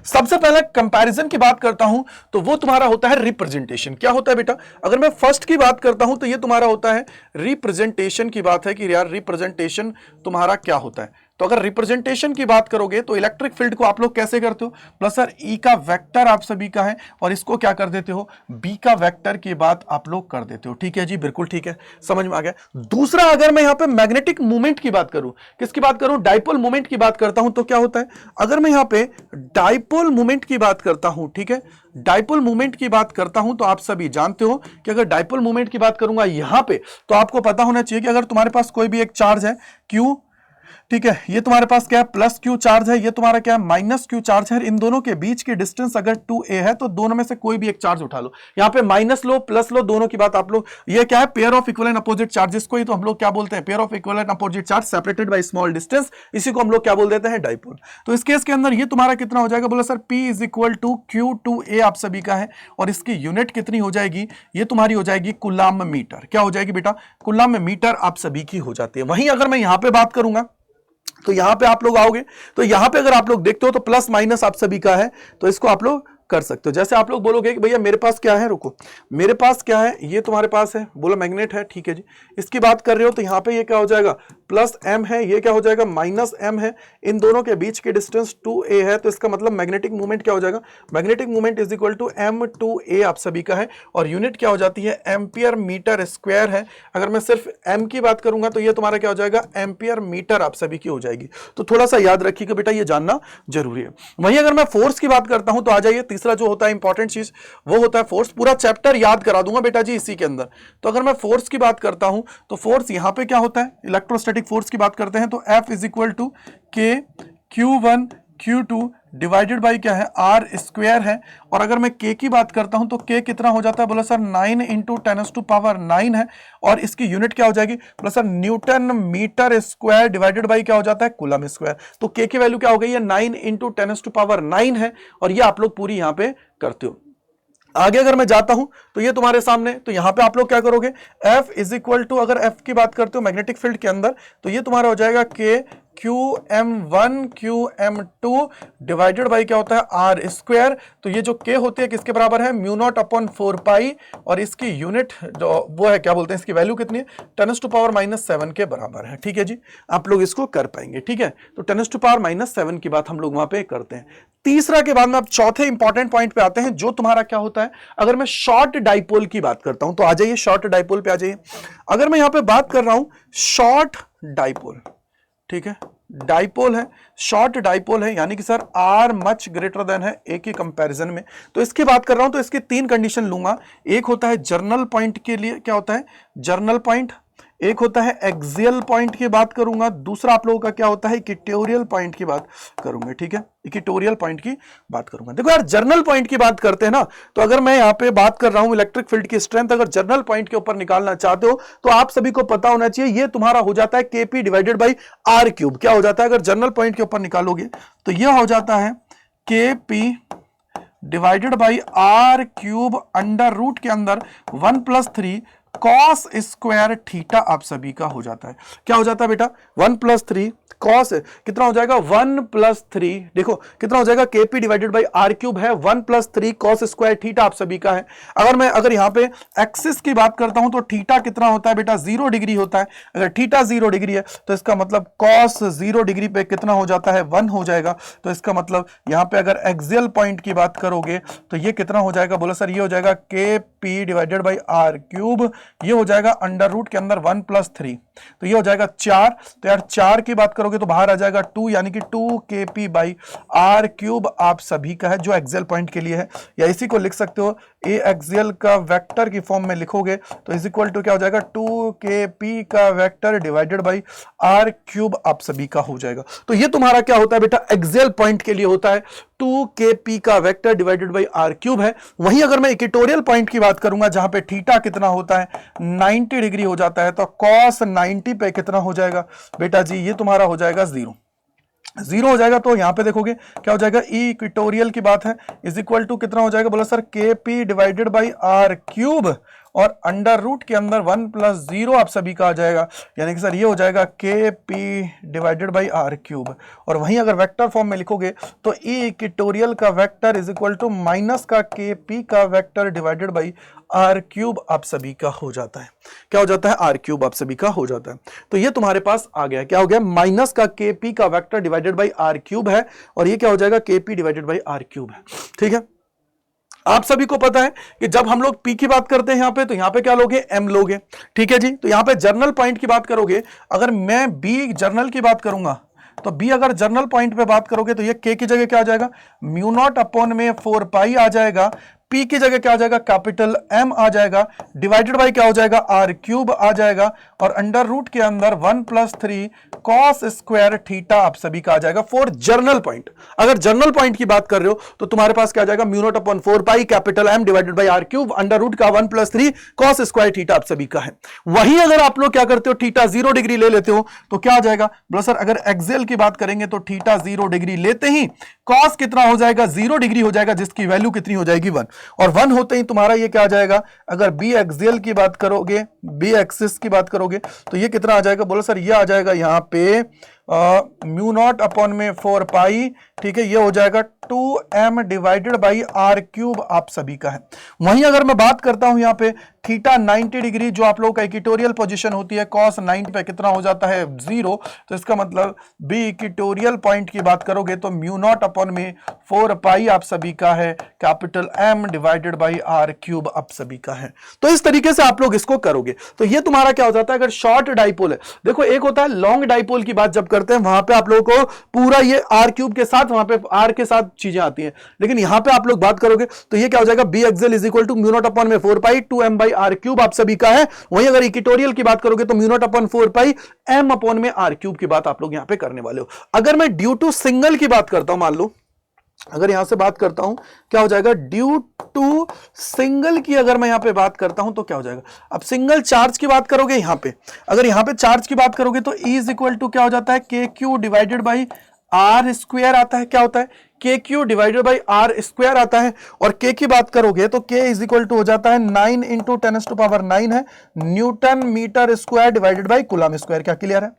सबसे पहले कंपैरिजन की बात करता हूं तो वो तुम्हारा होता है रिप्रेजेंटेशन। क्या होता है बेटा, अगर मैं फर्स्ट की बात करता हूं तो ये तुम्हारा होता है रिप्रेजेंटेशन की बात है कि यार रिप्रेजेंटेशन तुम्हारा क्या होता है। तो अगर रिप्रेजेंटेशन की बात करोगे तो इलेक्ट्रिक फील्ड को आप लोग कैसे करते हो, प्लस सर ई का वेक्टर आप सभी का है और इसको क्या कर देते हो, बी का वेक्टर की बात आप लोग कर देते हो, ठीक है जी, बिल्कुल ठीक है, समझ में आ गया। दूसरा, अगर मैं यहां पे मैग्नेटिक मूवमेंट की बात करूं, किसकी बात करूं, डाइपोल मूवमेंट की बात करता हूं तो क्या होता है, अगर मैं यहां पे डाइपोल मूवमेंट की बात करता हूं, ठीक है, डाइपोल मूवमेंट की बात करता हूं तो आप सभी जानते हो कि अगर डाइपोल मूवमेंट की बात करूंगा यहां पे तो आपको पता होना चाहिए कि अगर तुम्हारे पास कोई भी एक चार्ज है Q, ठीक है, ये तुम्हारे पास क्या है प्लस Q चार्ज है, ये तुम्हारा क्या है माइनस Q चार्ज है। इन दोनों के बीच की डिस्टेंस अगर 2a है तो दोनों में से कोई भी एक चार्ज उठा लो, यहाँ पे माइनस लो प्लस लो, दोनों की बात आप लोग, ये क्या है pair of equivalent opposite charges को ही तो हम लोग क्या बोलते हैं, pair of equivalent opposite charge separated by small distance, इसी को हम लोग क्या बोल देते हैं, डाइपोल। तो इस केस के अंदर ये तुम्हारा कितना हो जाएगा, बोला sir P is equal to Q2A आप सभी का है और इसकी यूनिट कितनी हो जाएगी, ये तुम्हारी हो जाएगी कूलम्ब मीटर। क्या हो जाएगी बेटा, कूलम्ब मीटर आप सभी की हो जाती है। वहीं अगर मैं यहां पे बात करूंगा तो यहां पे आप लोग आओगे तो यहां पे अगर आप लोग देखते हो तो प्लस माइनस आप सभी का है, तो इसको आप लोग कर सकते हो। जैसे आप लोग बोलोगे कि भैया मेरे पास क्या है, रुको, मेरे पास क्या है, ये तुम्हारे पास है, बोलो मैग्नेट है, ठीक है जी, इसकी बात कर रहे हो तो यहाँ पे ये क्या हो जाएगा प्लस m है, ये क्या हो जाएगा माइनस m है, इन दोनों के बीच की डिस्टेंस 2a है, तो इसका मतलब मैग्नेटिक मूवमेंट क्या हो जाएगा, magnetic movement is equal to m2a आप सभी का है और यूनिट क्या हो जाती है, एम्पियर मीटर स्क्वायर है। अगर मैं सिर्फ m की बात करूंगा तो ये तुम्हारा क्या हो जाएगा, एम्पियर मीटर आप सभी की हो जाएगी। तो थोड़ा सा याद रखिएगा बेटा, ये जानना जरूरी है। वहीं अगर मैं फोर्स की बात करता हूं तो आ जाइए, तीसरा जो होता है इंपॉर्टेंट चीज वो होता है फोर्स। पूरा चैप्टर याद करा दूंगा बेटा जी इसी के अंदर। तो अगर मैं फोर्स की बात करता हूं तो फोर्स यहां पे क्या होता है, इलेक्ट्रोस्टैटिक फोर्स की बात करते हैं तो F is equal to K Q1 Q2 divided by क्या है R स्क्वायर है। और अगर मैं K की बात करता हूं तो K कितना हो जाता है, बोला सर 9 इंटू 10⁻⁹ है और इसकी यूनिट क्या हो जाएगी, बोला sir newton metre square divided by क्या हो जाता है, कूलम स्क्वायर। तो K की वैल्यू क्या हो गई है, 9 इंटू 10⁻⁹ है और ये आप लोग पूरी यहां पे करते हो। आगे अगर मैं जाता हूं तो ये तुम्हारे सामने, तो यहां पे आप लोग क्या करोगे, F इज इक्वल टू, अगर F की बात करते हो मैग्नेटिक फील्ड के अंदर तो ये तुम्हारा हो जाएगा K QM1 QM2 divided by क्या होता है R स्क्वायर। तो ये जो K होती है किसके बराबर है, μ0/4 और इसकी यूनिट जो वो है क्या बोलते हैं, इसकी वैल्यू कितनी है 10⁻⁷ के बराबर है, ठीक है जी, आप लोग इसको कर पाएंगे, ठीक है। तो 10⁻⁷ की बात हम लोग वहां पे करते हैं। तीसरा के बाद में अब चौथे इंपॉर्टेंट पॉइंट पे आते हैं जो तुम्हारा क्या होता है, अगर मैं शॉर्ट डाइपोल की बात करता हूं तो आ जाइए शॉर्ट डाइपोल पे आ जाइए। अगर मैं यहां पे बात कर रहा हूं शॉर्ट डाइपोल, ठीक है, डाइपोल है, शॉर्ट डाइपोल है, यानी कि sir R much greater than है ए की कंपैरिजन में। तो इसकी बात कर रहा हूं तो इसकी 3 कंडीशन लूंगा। एक होता है जर्नल पॉइंट के लिए, क्या होता है जर्नल पॉइंट, एक होता है एक्सियल पॉइंट की बात करूंगा, दूसरा आप लोगों का क्या होता है इक्वेटोरियल पॉइंट की बात करूंगा, ठीक है, इक्वेटोरियल पॉइंट की बात करूंगा। देखो यार जर्नल पॉइंट की बात करते हैं ना, तो अगर मैं यहां पे बात कर रहा हूं इलेक्ट्रिक फील्ड की स्ट्रेंथ, अगर जर्नल पॉइंट के ऊपर निकालना चाहते हो तो आप सभी को पता होना चाहिए ये तुम्हारा हो जाता है KP divided by R cube. क्या हो जाता है अगर जर्नल पॉइंट के ऊपर निकालोगे तो यह हो जाता है KP divided by R cube under root के अंदर 1+3 कॉस स्क्वायर थीटा आप सभी का हो जाता है। क्या हो जाता है बेटा 1+3 कॉस, कितना हो जाएगा 1+3, देखो कितना हो जाएगा KP divided by R cube है 1+3 कॉस स्क्वायर थीटा आप सभी का है। अगर यहां पे एक्सिस की बात करता हूं तो थीटा कितना होता है बेटा 0 डिग्री होता है। अगर थीटा 0 डिग्री है तो इसका मतलब कॉस 0 डिग्री पे कितना हो जाता है 1 हो जाएगा। तो इसका मतलब यहां पे अगर एक्सियल पॉइंट की बात करोगे तो ये कितना हो जाएगा, बोला सर ये हो जाएगा KP divided by R cube ये हो जाएगा अंडर रूट के अंदर 1 + 3, तो ये हो जाएगा 4। तो यार 4 की बात करोगे तो बाहर आ जाएगा 2, यानी कि 2kp/r³ आप सभी का है, जो एक्सियल पॉइंट के लिए है। या इसी को लिख सकते हो ए एक्सियल का वेक्टर की फॉर्म में लिखोगे तो इज इक्वल टू क्या हो जाएगा 2kp का वेक्टर डिवाइडेड बाई r³ आप सभी का हो जाएगा। तो ये तुम्हारा क्या होता है बेटा, एक्सियल पॉइंट के लिए होता है 2kp का वेक्टर डिवाइडेड बाई r³ है। वहीं अगर मैं इक्वेटोरियल पॉइंट की बात करूंगा जहां पे थीटा कितना होता है 90 डिग्री हो जाता है, तो cos 90 पे कितना हो जाएगा बेटा जी, ये तुम्हारा हो जाएगा 0 हो जाएगा। तो यहां पे देखोगे क्या हो जाएगा, ई इक्वेटोरियल की बात है इज इक्वल टू कितना हो जाएगा, बोला sir kp divided by r³ और अंडर रूट के अंदर 1 + 0 आप सभी का आ जाएगा, यानी कि सर ये हो जाएगा kp डिवाइडेड बाई r³। और वहीं अगर वेक्टर फॉर्म में लिखोगे तो ई इक्वेटोरियल का vector is equal to minus का kp का वेक्टर डिवाइडेड बाई r³ आप सभी का हो जाता है। क्या हो जाता है, r³ आप सभी का हो जाता है। तो ये तुम्हारे पास आ गया, क्या हो गया, माइनस का kp का वेक्टर डिवाइडेड बाई r³ है, और ये क्या हो जाएगा kp डिवाइडेड बाई r³ है। ठीक है, आप सभी को पता है कि जब हम लोग p की बात करते हैं यहां पे, तो यहां पे क्या लोगे, m लोगे। ठीक है जी, तो यहां पे जर्नल पॉइंट की बात करोगे, अगर मैं b जर्नल की बात करूंगा तो b अगर जर्नल पॉइंट पे बात करोगे तो ये k की जगह क्या आ जाएगा, μ0/4π आ जाएगा, p की जगह क्या आ जाएगा, कैपिटल M आ जाएगा, डिवाइडेड बाई क्या हो जाएगा, r³ आ जाएगा, और अंडर रूट के अंदर 1 + 3 cos स्क्वायर थीटा आप सभी का आ जाएगा फॉर जर्नल पॉइंट। अगर जर्नल पॉइंट की बात कर रहे हो तो तुम्हारे पास क्या आ जाएगा, μ0/4π capital M divided by r³ under root का 1 + 3 cos स्क्वायर थीटा आप सभी का है। वहीं अगर आप लोग क्या करते हो, थीटा 0 डिग्री ले लेते हो तो क्या आ जाएगा, बोलो सर अगर एक्सियल की बात करेंगे तो थीटा 0 डिग्री लेते ही cos कितना हो जाएगा, 0 डिग्री हो जाएगा, जिसकी वैल्यू कितनी हो जाएगी 1, और 1 होते ही तुम्हारा ये क्या आ जाएगा, अगर बी एक्सियल की बात करोगे, बी एक्सिस की बात करोगे तो ये कितना आ जाएगा, बोलो सर ये आ जाएगा यहां पे μ0/4π। ठीक है, ये हो जाएगा 2m डिवाइडेड बाई r³ आप सभी का है। वहीं अगर मैं बात करता हूं यहाँ पे थीटा 90 डिग्री जो आप लोगों का इक्वेटोरियल पोजीशन होती है, cos 90 पे कितना हो जाता है 0, तो इसका मतलब बी इक्वेटोरियल पॉइंट की बात करोगे तो μ0/4π आप सभी का है, capital M divided by r³ आप सभी का है। तो इस तरीके से आप लोग इसको करोगे तो ये तुम्हारा क्या हो जाता है, अगर शॉर्ट डाइपोल है, देखो एक होता है लॉन्ग डाइपोल की बात जब करते हैं वहां पे आप लोगों को पूरा ये r³ के साथ, वहां पे r के साथ चीजें आती हैं, लेकिन यहां पे आप लोग बात करोगे तो ये क्या हो जाएगा, B axial is equal to μ0/4π 2m/r³ आप सभी का है। वहीं अगर इक्वेटोरियल की बात करोगे तो μ0/4π m/r³ की बात आप लोग यहां पे करने वाले हो। अगर मैं ड्यू टू सिंगल की बात करता हूं, मान लो अगर यहां से बात करता हूं क्या हो जाएगा, ड्यू टू सिंगल की अगर मैं यहां पे बात करता हूं तो क्या हो जाएगा, अब सिंगल चार्ज की बात करोगे यहां पे, अगर यहां पे चार्ज की बात करोगे तो E इज इक्वल टू क्या हो जाता है, KQ डिवाइडेड बाई r² आता है, क्या होता है KQ डिवाइडेड बाई r² आता है, और K की बात करोगे तो K इज इक्वल टू हो जाता है 9 × 10⁻⁹ है newton metre square divided by coulomb square. क्या क्लियर है,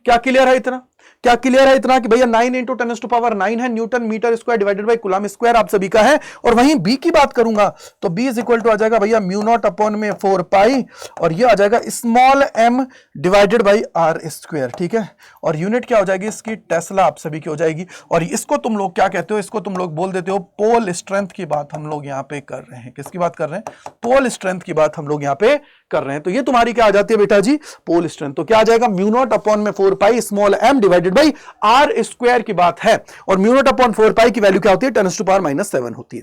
क्या क्लियर है इतना, क्या क्लियर है इतना कि भैया 9 × 10⁻⁹ है newton metre square divided by coulomb square आप सभी का है। और वहीं B की बात करूंगा तो B इज इक्वल टू आ जाएगा भैया μ0/4π, और ये आ जाएगा small m divided by r²। ठीक है, और यूनिट क्या हो जाएगी इसकी, टेस्ला आप सभी की हो जाएगी। और इसको तुम लोग क्या कहते हो, इसको तुम लोग बोल देते हो पोल स्ट्रेंथ की बात हम लोग यहाँ पे कर रहे हैं। किसकी बात कर रहे हैं, पोल स्ट्रेंथ की बात हम लोग यहाँ पे कर रहे हैं। तो ये तुम्हारी क्या आ जाती है बेटा जी, पोल स्ट्रेंथ। तो क्या आ जाएगा, μ0/4π small m divided by r² की बात है, और μ0/4π की वैल्यू क्या होती है, 10⁻⁻⁷ होती है।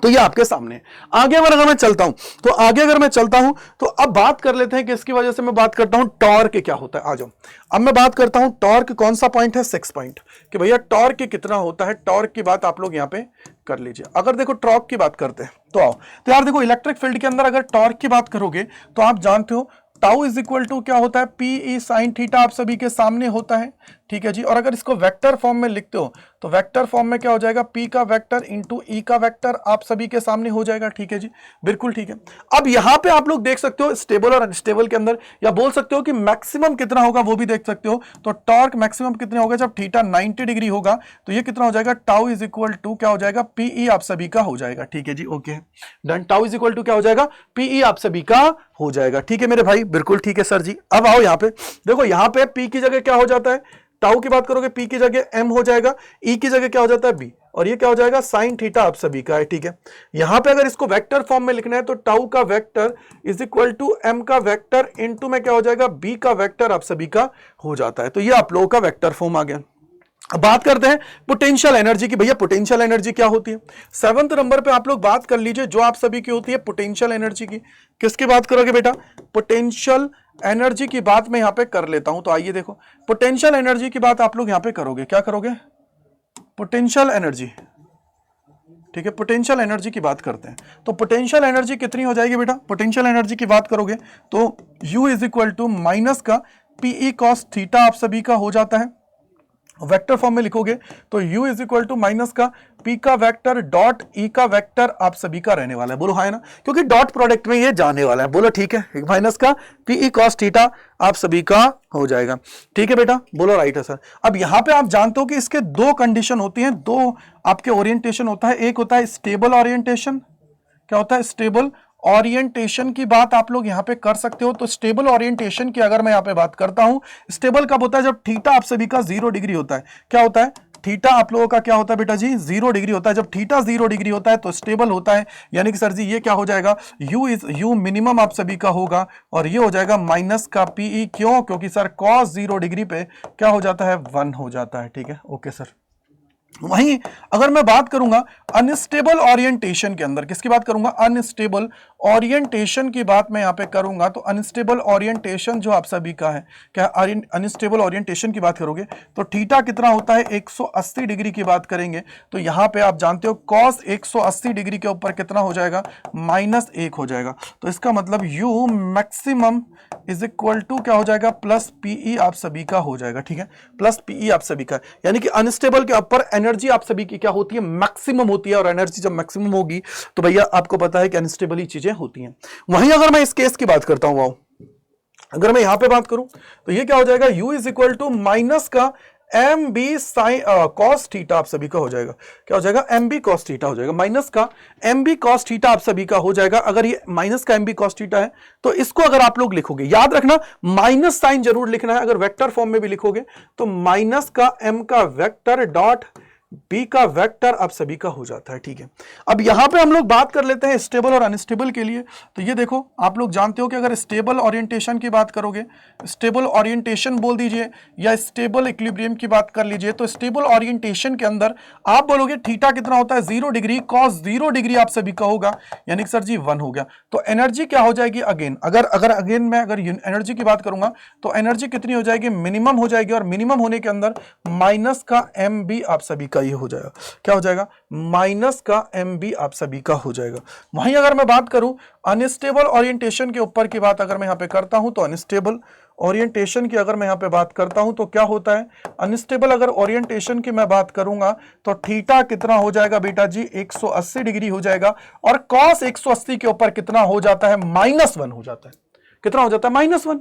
तो ये आपके सामने। आगे अगर मैं चलता हूं तो आगे अगर मैं चलता हूं तो अब बात कर लेते हैं कि इसकी वजह से मैं बात करता हूं टॉर्क क्या होता है। आ जाओ, अब मैं बात करता हूं टॉर्क, कौन सा पॉइंट है, 6 पॉइंट, कि भैया टॉर्क कितना होता है। टॉर्क की बात आप लोग यहां पे कर लीजिए। अगर देखो टॉर्क की बात करते हैं तो आओ, तो यार देखो इलेक्ट्रिक फील्ड के अंदर अगर टॉर्क की बात करोगे तो आप जानते हो टाउ इज इक्वल टू क्या होता है, PE sin थीटा आप सभी के सामने होता है। ठीक है जी, और अगर इसको वेक्टर फॉर्म में लिखते हो तो वेक्टर फॉर्म में क्या हो जाएगा, P का वेक्टर इंटू E का वेक्टर आप सभी के सामने हो जाएगा। ठीक है जी, बिल्कुल ठीक है। अब यहां पे आप लोग देख सकते हो स्टेबल और अनस्टेबल के अंदर, या बोल सकते हो कि मैक्सिमम कितना होगा वो भी देख सकते हो। तो टॉर्क मैक्सिमम कितना होगा, जब थीटा 90 डिग्री होगा तो ये कितना हो जाएगा, टाउ इज इक्वल टू क्या हो जाएगा, PE आप सभी का हो जाएगा। ठीक है जी, okay done. Tau is equal to क्या हो जाएगा, PE आप सभी का हो जाएगा। ठीक है मेरे भाई, बिल्कुल ठीक है सर जी। अब आओ यहाँ पे देखो, यहाँ पे P की जगह क्या हो जाता है, टाउ की बात करोगे पी की जगह एम हो जाएगा, ई की जगह क्या हो जाता है बी, और ये क्या हो जाएगा साइन थीटा आप सभी का है, ठीक है। यहां पे अगर इसको वेक्टर फॉर्म में लिखना है तो टाउ का vector is equal to M का वेक्टर इनटू में क्या हो जाएगा बी का वेक्टर आप सभी का हो जाता है। तो ये आप लोगों का वेक्टर फॉर्म आ गया। अब बात करते हैं पोटेंशियल एनर्जी की। भैया पोटेंशियल एनर्जी क्या होती है? 7वें नंबर पे आप लोग बात कर लीजिए जो आप सभी की होती है पोटेंशियल एनर्जी की। किसकी बात करोगे बेटा? पोटेंशियल एनर्जी की बात मैं यहां पे कर लेता हूं। तो आइए देखो, पोटेंशियल एनर्जी की बात आप लोग यहां पे करोगे, क्या करोगे? पोटेंशियल एनर्जी, ठीक है। पोटेंशियल एनर्जी की बात करते हैं तो पोटेंशियल एनर्जी कितनी हो जाएगी बेटा? पोटेंशियल एनर्जी की बात करोगे तो U is equal to minus का पीई कॉस थीटा आप सभी का हो जाता है। वेक्टर फॉर्म में लिखोगे तो U is equal to minus का P का वेक्टर डॉट E का वेक्टर आप सभी का रहने वाला है। बोलो हाँ है ना, क्योंकि डॉट प्रोडक्ट में ये जाने वाला है। बोलो ठीक है, माइनस का PE कॉस थीटा आप सभी का हो जाएगा, ठीक है बेटा? बोलो राइट है सर। अब यहां पे आप जानते हो कि इसके दो कंडीशन होती हैं, दो आपके ओरिएंटेशन होता है। एक होता है स्टेबल ओरिएंटेशन, क्या होता है? स्टेबल ओरिएंटेशन की बात आप लोग यहां पे कर सकते हो। तो स्टेबल ओरिएंटेशन की अगर मैं यहां पे बात करता हूं, स्टेबल कब होता है? जब थीटा आप सभी का 0 डिग्री होता है। क्या होता है? थीटा आप लोगों का क्या होता है बेटा जी? 0 डिग्री होता है। जब थीटा 0 डिग्री होता है तो स्टेबल होता है, यानी कि सर जी ये क्या हो जाएगा? यू मिनिमम आप सभी का होगा और ये हो जाएगा माइनस का पीई। क्यों? क्योंकि सर कॉस 0 डिग्री पे क्या हो जाता है? 1 हो जाता है, ठीक है। Okay sir. वहीं अगर मैं बात करूंगा अनस्टेबल ओरिएंटेशन के अंदर, किसकी बात करूंगा? अनस्टेबल ओरिएंटेशन की बात मैं यहां पे करूंगा तो अनस्टेबल ओरिएंटेशन जो आप सभी का है, क्या अनस्टेबल ओरिएंटेशन की बात करोगे तो थीटा कितना होता है? 180 डिग्री की बात करेंगे तो यहां पे आप जानते हो कॉस 180 डिग्री के ऊपर कितना हो जाएगा? -1 हो जाएगा। तो इसका मतलब U maximum is equal to क्या हो जाएगा? प्लस पीई आप सभी का हो जाएगा, ठीक है। प्लस पीई आप सभी का, यानी कि अनस्टेबल के ऊपर एनर्जी आप सभी की क्या होती है? मैक्सिमम होती है। और एनर्जी जब मैक्सिमम होगी तो भैया आपको पता है कि अनस्टेबल ही चीजें होती हैं। वहीं अगर मैं इस केस की बात करता हूं, अगर मैं यहां पे बात करूं तो ये क्या हो जाएगा? U is equal to minus का M B sine cos theta आप सभी का हो जाएगा। क्या हो जाएगा? एम बी कॉस थीटा हो जाएगा। माइनस का एम बी कॉस थीटा आप सभी का हो जाएगा। अगर ये माइनस का एम बी कॉस थीटा है तो इसको अगर आप लोग लिखोगे, याद रखना माइनस साइन जरूर लिखना है। अगर वेक्टर फॉर्म में भी लिखोगे तो माइनस का एम का वेक्टर डॉट बी का वेक्टर आप सभी का हो जाता है, ठीक है। अब यहां पे हम लोग बात कर लेते हैं स्टेबल और अनस्टेबल के लिए। तो ये देखो, आप लोग जानते हो कि अगर स्टेबल ओरिएंटेशन की बात करोगे, स्टेबल ओरिएंटेशन बोल दीजिए या स्टेबल इक्विलिब्रियम की बात कर लीजिए, तो स्टेबल ओरिएंटेशन के अंदर आप बोलोगे थीटा कितना होता है? 0 डिग्री। कॉस 0 डिग्री आप सभी का होगा, यानी कि सर जी 1 हो गया। तो एनर्जी क्या हो जाएगी? अगेन अगेन मैं अगर एनर्जी की बात करूंगा तो एनर्जी कितनी हो जाएगी? मिनिमम हो जाएगी। और मिनिमम होने के अंदर माइनस का एम बी आप सभी का ये हो जाएगा। क्या हो जाएगा? माइनस का एम बी आप सभी का हो जाएगा। वहीं अगर मैं बात करूं अनस्टेबल ओरिएंटेशन के ऊपर की बात अगर मैं यहां पे करता हूं तो अनस्टेबल ओरिएंटेशन की अगर मैं यहां पे बात करता हूं तो क्या होता है? अनस्टेबल अगर ओरिएंटेशन की मैं बात करूंगा तो थीटा कितना हो जाएगा बेटा जी? 180 डिग्री हो जाएगा। और कॉस 180 के ऊपर कितना हो जाता है? -1 हो जाता है। कितना हो जाता है? -1।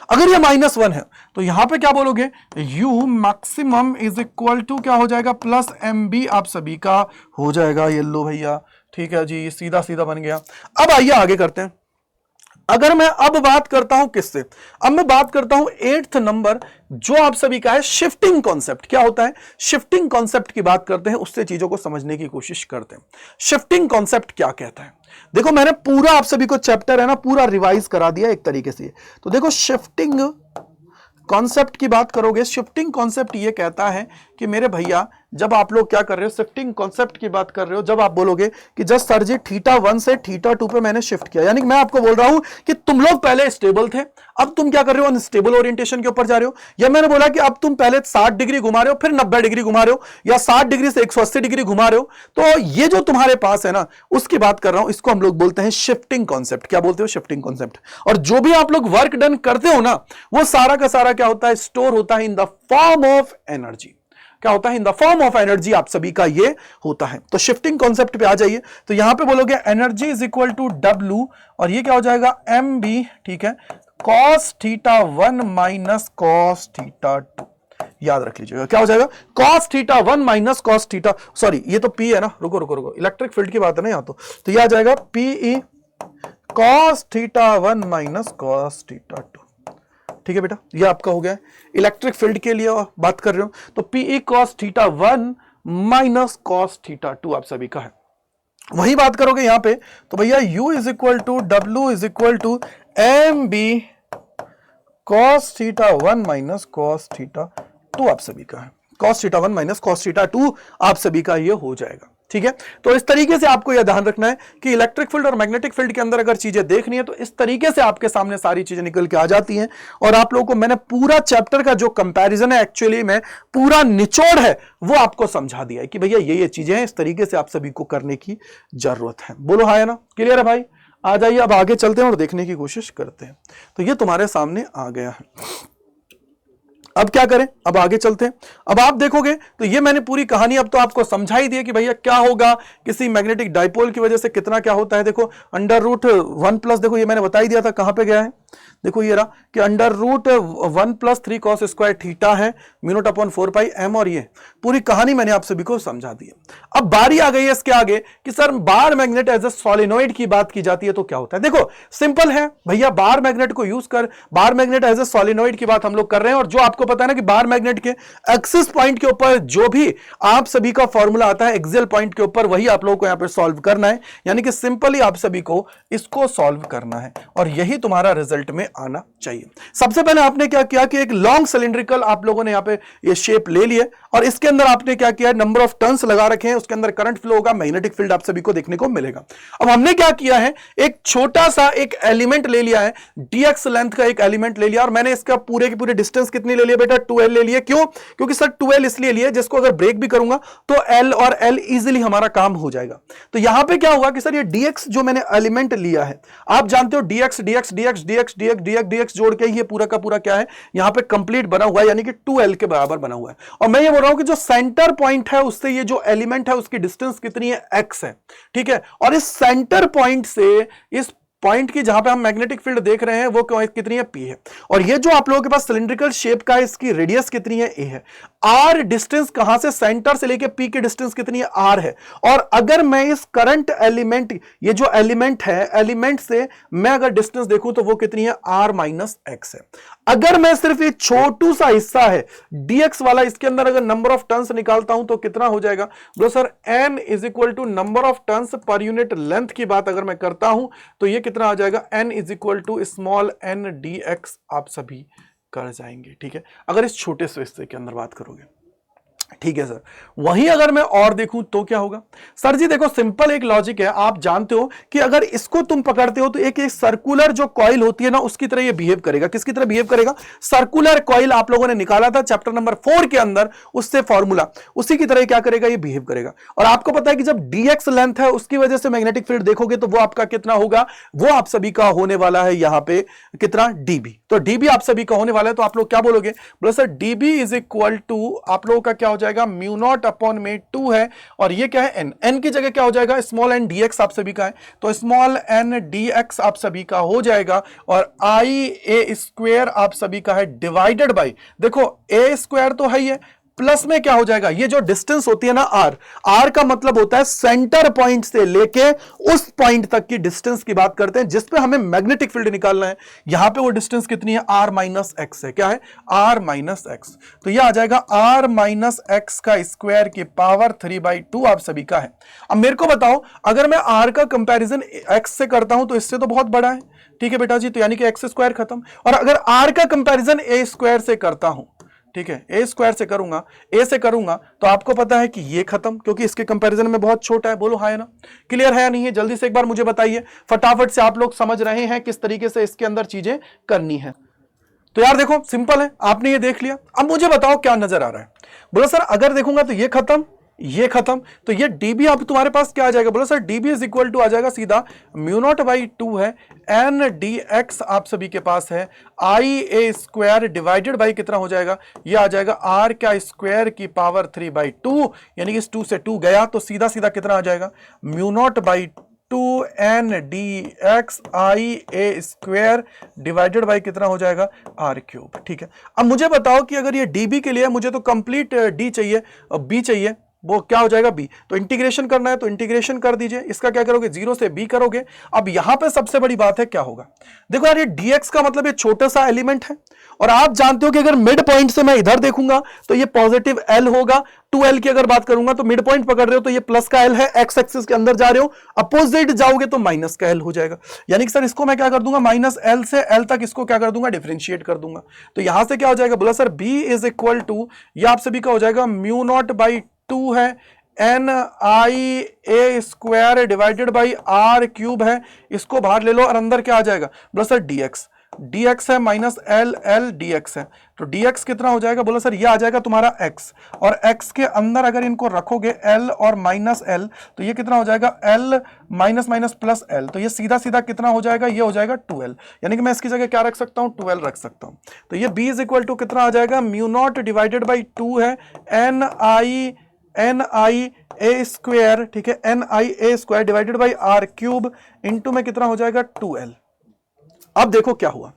अगर ये -1 है तो यहां पे क्या बोलोगे? U maximum is equal to क्या हो जाएगा? प्लस एम बी आप सभी का हो जाएगा। ये लो भैया, ठीक है जी, सीधा सीधा बन गया। अब आइए आगे करते हैं। अगर मैं अब बात करता हूं किससे? अब मैं बात करता हूं 8th नंबर, जो आप सभी का है शिफ्टिंग कॉन्सेप्ट। क्या होता है? शिफ्टिंग कॉन्सेप्ट की बात करते हैं, उससे चीजों को समझने की कोशिश करते हैं। शिफ्टिंग कॉन्सेप्ट क्या कहता है? देखो मैंने पूरा आप सभी को चैप्टर है ना पूरा रिवाइज करा दिया एक तरीके से। तो देखो शिफ्टिंग कॉन्सेप्ट की बात करोगे, शिफ्टिंग कॉन्सेप्ट ये कहता है कि मेरे भैया जब आप लोग क्या कर रहे हो, शिफ्टिंग कॉन्सेप्ट की बात कर रहे हो, जब आप बोलोगे कि जस्ट सर जी θ1 से θ2 पे मैंने शिफ्ट किया, यानी कि मैं आपको बोल रहा हूं कि तुम लोग पहले स्टेबल थे, अब तुम क्या कर रहे हो? अनस्टेबल ओरिएंटेशन के ऊपर जा रहे हो। या मैंने बोला कि अब तुम पहले 60 डिग्री घुमा रहे हो, फिर 90 डिग्री घुमा रहे हो, या 60 डिग्री से 180 डिग्री घुमा रहे हो। तो ये जो तुम्हारे पास है ना, उसकी बात कर रहा हूं, इसको हम लोग बोलते हैं शिफ्टिंग कॉन्सेप्ट। क्या बोलते हो? Shifting concept. और जो भी आप लोग वर्क डन करते हो ना, वो सारा का सारा क्या होता है? स्टोर होता है in the form of energy. क्या होता है? In the form of energy आप सभी का ये होता है। तो शिफ्टिंग कॉन्सेप्ट पे आ जाइए। तो यहां पे बोलोगे energy is equal to W, और ये क्या हो जाएगा? MB, ठीक है, cos θ1 माइनस cos θ2। याद रख लीजिएगा क्या हो जाएगा? cos θ1 माइनस cos θ, सॉरी ये तो P है ना, रुको रुको रुको, इलेक्ट्रिक फील्ड की बात है ना यहाँ। तो ये आ जाएगा PE cos θ1 माइनस cos θ2। ठीक है बेटा, ये आपका हो गया। इलेक्ट्रिक फील्ड के लिए बात कर रहे हो तो Pe cos theta 1 minus cos theta 2 आप सभी का है। वही बात करोगे यहां पे तो भैया U is equal to W is equal to MB cos theta 1 minus cos theta 2 आप सभी का है। cos theta 1 minus cos theta 2 आप सभी का ये हो जाएगा। ठीक है, तो इस तरीके से आपको यह ध्यान रखना है कि इलेक्ट्रिक फील्ड और मैग्नेटिक फील्ड के अंदर अगर चीजें देखनी है तो इस तरीके से आपके सामने सारी चीजें निकल के आ जाती हैं। और आप लोगों को मैंने पूरा चैप्टर का जो कंपैरिजन है, एक्चुअली में पूरा निचोड़ है, वो आपको समझा दिया है कि भैया ये चीजें हैं, इस तरीके से आप सभी को करने की जरूरत है। बोलो हाँ है ना, क्लियर है भाई? आ जाइए, अब आगे चलते हैं और देखने की कोशिश करते हैं। तो ये तुम्हारे सामने आ गया है। अब क्या करें, अब आगे चलते हैं। अब आप देखोगे तो ये मैंने पूरी कहानी अब तो आपको समझा ही दी है कि भैया क्या होगा किसी मैग्नेटिक डाइपोल की वजह से कितना क्या होता है। देखो अंडर रूट 1 प्लस, देखो ये मैंने बता ही दिया था, कहां पे गया है, देखो ये रहा कि under root 1 plus 3 cos square theta है mu naught upon 4 pi m, और ये पूरी कहानी मैंने आप सभी को समझा दी है। अब बारी आ गई है इसके आगे कि sir bar magnet as a solenoid की बात की जाती है तो क्या होता है। देखो सिंपल है भैया, बार मैग्नेट को यूज कर, bar magnet as a solenoid की बात हम लोग कर रहे हैं। और जो आपको पता है ना कि बार मैग्नेट के एक्सिस पॉइंट के ऊपर जो भी आप सभी का फॉर्मूला आता है एक्सियल पॉइंट के ऊपर, वही आप लोगों को यहां पे सॉल्व करना है। यानी कि सिंपली आप सभी को इसको सॉल्व करना है और यही तुम्हारा रिजल्ट में आना चाहिए। सबसे पहले आपने क्या किया कि एक लॉन्ग सिलिंड्रिकल आप लोगों ने यहां पे ये शेप ले लिया और इसके अंदर आपने क्या किया, नंबर ऑफ टर्न्स लगा रखे हैं, उसके अंदर करंट फ्लो होगा, मैग्नेटिक फील्ड आप सभी को देखने को मिलेगा। अब हमने क्या किया है, एक छोटा सा एक एलिमेंट ले लिया है, dx लेंथ का एक एलिमेंट ले लिया और मैंने इसका पूरे की पूरी डिस्टेंस कितनी ले लिया बेटा, 2l ले लिया। क्यों? क्योंकि सर 2l इसलिए लिए जिसको अगर ब्रेक भी करूंगा तो l और l इजीली हमारा काम हो जाएगा। तो यहां पे क्या होगा कि सर ये dx जो मैंने एलिमेंट लिया है, आप जानते हो dx dx dx dx dx dx dx जोड़ के ये पूरा का पूरा क्या है यहां पे कंप्लीट बना हुआ है, यानी कि 2l के बराबर बना हुआ है। और मैं ये बोल रहा हूं कि जो सेंटर पॉइंट है उससे ये जो एलिमेंट है उसकी डिस्टेंस कितनी है, x है। ठीक है, और इस सेंटर पॉइंट से इस पॉइंट की जहां पे हम मैग्नेटिक फील्ड देख रहे हैं वो कितनी है, P है। और ये जो आप लोगों के पास सिलिंड्रिकल शेप का है इसकी रेडियस कितनी है, A है। R डिस्टेंस कहां से, सेंटर से लेके P की डिस्टेंस कितनी है, R है। और अगर मैं इस करंट एलिमेंट, ये जो एलिमेंट है, एलिमेंट से मैं अगर डिस्टेंस देखूं तो वो कितनी है, R माइनस एक्स है। अगर मैं सिर्फ ये छोटू सा हिस्सा है dx वाला, इसके अंदर अगर नंबर ऑफ टर्न्स निकालता हूं तो कितना हो जाएगा बोलो sir, n is equal to number of turns per unit length की बात अगर मैं करता हूं तो ये कितना आ जाएगा, n is equal to small n dx आप सभी कर जाएंगे। ठीक है, अगर इस छोटे से हिस्से के अंदर बात करोगे। ठीक है सर, वहीं अगर मैं और देखूं तो क्या होगा, सर जी देखो सिंपल एक लॉजिक है, आप जानते हो कि अगर इसको तुम पकड़ते हो तो एक सर्कुलर जो कॉइल होती है ना उसकी तरह ये बिहेव करेगा। किसकी तरह बिहेव करेगा, सर्कुलर कॉइल आप लोगों ने निकाला था चैप्टर नंबर 4 के अंदर, उससे फॉर्मूला उसी की तरह क्या करेगा, ये बिहेव करेगा। और आपको पता है कि जब dx लेंथ है उसकी वजह से मैग्नेटिक फील्ड देखोगे तो वो आपका कितना होगा, वो आप सभी का होने वाला है यहां पे कितना, dB। तो dB आप सभी का होने वाला है, तो आप लोग क्या बोलोगे, बोलो sir dB is equal to आप लोगों का क्या हो जाएगा, म्यू नॉट अपॉन में 2 है और ये क्या है, n की जगह क्या हो जाएगा, स्मॉल n dx आप सभी का है, तो स्मॉल n dx आप सभी का हो जाएगा। और i a स्क्वायर आप सभी का है डिवाइडेड बाई, देखो a स्क्वायर तो है ही है, प्लस में क्या हो जाएगा, ये जो डिस्टेंस होती है ना r का मतलब होता है सेंटर पॉइंट से लेके उस पॉइंट तक की डिस्टेंस की बात करते हैं जिस पे हमें मैग्नेटिक फील्ड निकालना है। यहां पे वो डिस्टेंस कितनी है, r माइनस एक्स है। क्या है, r माइनस एक्स। तो ये आ जाएगा r माइनस एक्स का स्क्वायर की पावर 3/2 आप सभी का है। अब मेरे को बताओ, अगर मैं r का कंपैरिजन x से करता हूं तो इससे तो बहुत बड़ा है। ठीक है बेटा जी, तो यानी कि एक्स स्क्वायर खत्म। और अगर r का कंपैरिजन a स्क्वायर से करता हूं, ठीक है, ए स्क्वायर से करूंगा, ए से करूंगा तो आपको पता है कि ये खत्म, क्योंकि इसके कंपैरिजन में बहुत छोटा है। बोलो हाँ है ना, क्लियर है या नहीं है, जल्दी से एक बार मुझे बताइए, फटाफट से आप लोग समझ रहे हैं किस तरीके से इसके अंदर चीजें करनी है। तो यार देखो सिंपल है, आपने ये देख लिया। अब मुझे बताओ क्या नजर आ रहा है, बोलो सर अगर देखूंगा तो ये खत्म, ये खत्म, तो ये dB अब तुम्हारे पास क्या आ जाएगा, बोलो sir dB is equal to आ जाएगा सीधा म्यू नॉट बाई 2 है, n dx आप सभी के पास है, i a square divided by कितना हो जाएगा, ये आ जाएगा r का स्क्वायर की पावर 3/2, यानी कि इस 2 से 2 गया तो सीधा सीधा कितना आ जाएगा, mu naught by 2n dx i a square divided by कितना हो जाएगा, r क्यूब। ठीक है, अब मुझे बताओ कि अगर ये dB के लिए मुझे तो कंप्लीट d चाहिए, b चाहिए, वो क्या हो जाएगा b। तो इंटीग्रेशन करना है तो इंटीग्रेशन कर दीजिए, इसका क्या करोगे 0 से b करोगे। अब यहां पे सबसे बड़ी बात है क्या होगा, देखो यार ये dx का मतलब ये छोटा सा एलिमेंट है और आप जानते हो कि अगर मिड पॉइंट से मैं इधर देखूंगा तो ये पॉजिटिव l होगा। 2l की अगर बात करूंगा तो मिड पॉइंट पकड़ रहे हो तो ये प्लस का l है, x एक्सिस के अंदर जा रहे हो अपोजिट जाओगे तो माइनस का l हो जाएगा। यानी कि सर इसको मैं क्या कर दूंगा माइनस l से l तक इसको क्या कर दूंगा डिफरेंशिएट कर दूंगा। तो यहां से क्या हो जाएगा, बोला sir b is equal to, ये आप सभी का हो जाएगा म्यू नॉट बाई 2 है NIA square divided by r cube है, इसको बाहर ले लो और अंदर क्या आ जाएगा, बोला सर dx है माइनस l dx है। तो dx कितना हो जाएगा, बोला सर ये आ जाएगा तुम्हारा x, और x के अंदर अगर इनको रखोगे l और माइनस l तो ये कितना हो जाएगा l minus minus plus l, तो ये सीधा सीधा कितना हो जाएगा, ये हो जाएगा 2l। यानी कि मैं इसकी जगह क्या रख सकता हूं 12 रख सकता हूं। तो ये b इज इक्वल टू कितना आ जाएगा, म्यू नॉट डिवाइडेड बाई 2 है NIA स्क्वायर, ठीक है NIA square divided by r cube into में कितना हो जाएगा 2l। अब देखो क्या हुआ,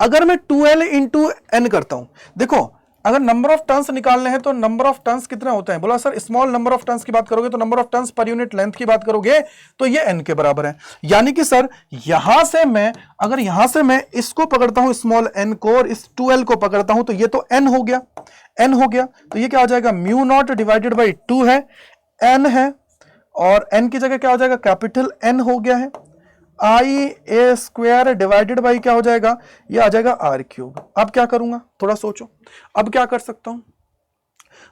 अगर मैं 2l इंटू n करता हूं, देखो अगर नंबर ऑफ टर्न्स निकालने हैं तो नंबर ऑफ टर्न्स कितने होते हैं, बोला sir small number of turns की बात करोगे तो number of turns per unit length की बात करोगे तो ये n के बराबर है। यानी कि सर यहां से मैं अगर यहां से मैं इसको पकड़ता हूं स्मॉल n को और इस 2l को पकड़ता हूं तो ये तो n हो गया, तो ये क्या हो जाएगा म्यू नॉट डिवाइडेड बाई 2 है n है और n की जगह क्या हो जाएगा कैपिटल N हो गया है, IA स्क्वायर डिवाइडेड बाई क्या हो जाएगा, ये आ जाएगा r क्यूब। अब क्या करूंगा थोड़ा सोचो, अब क्या कर सकता हूं,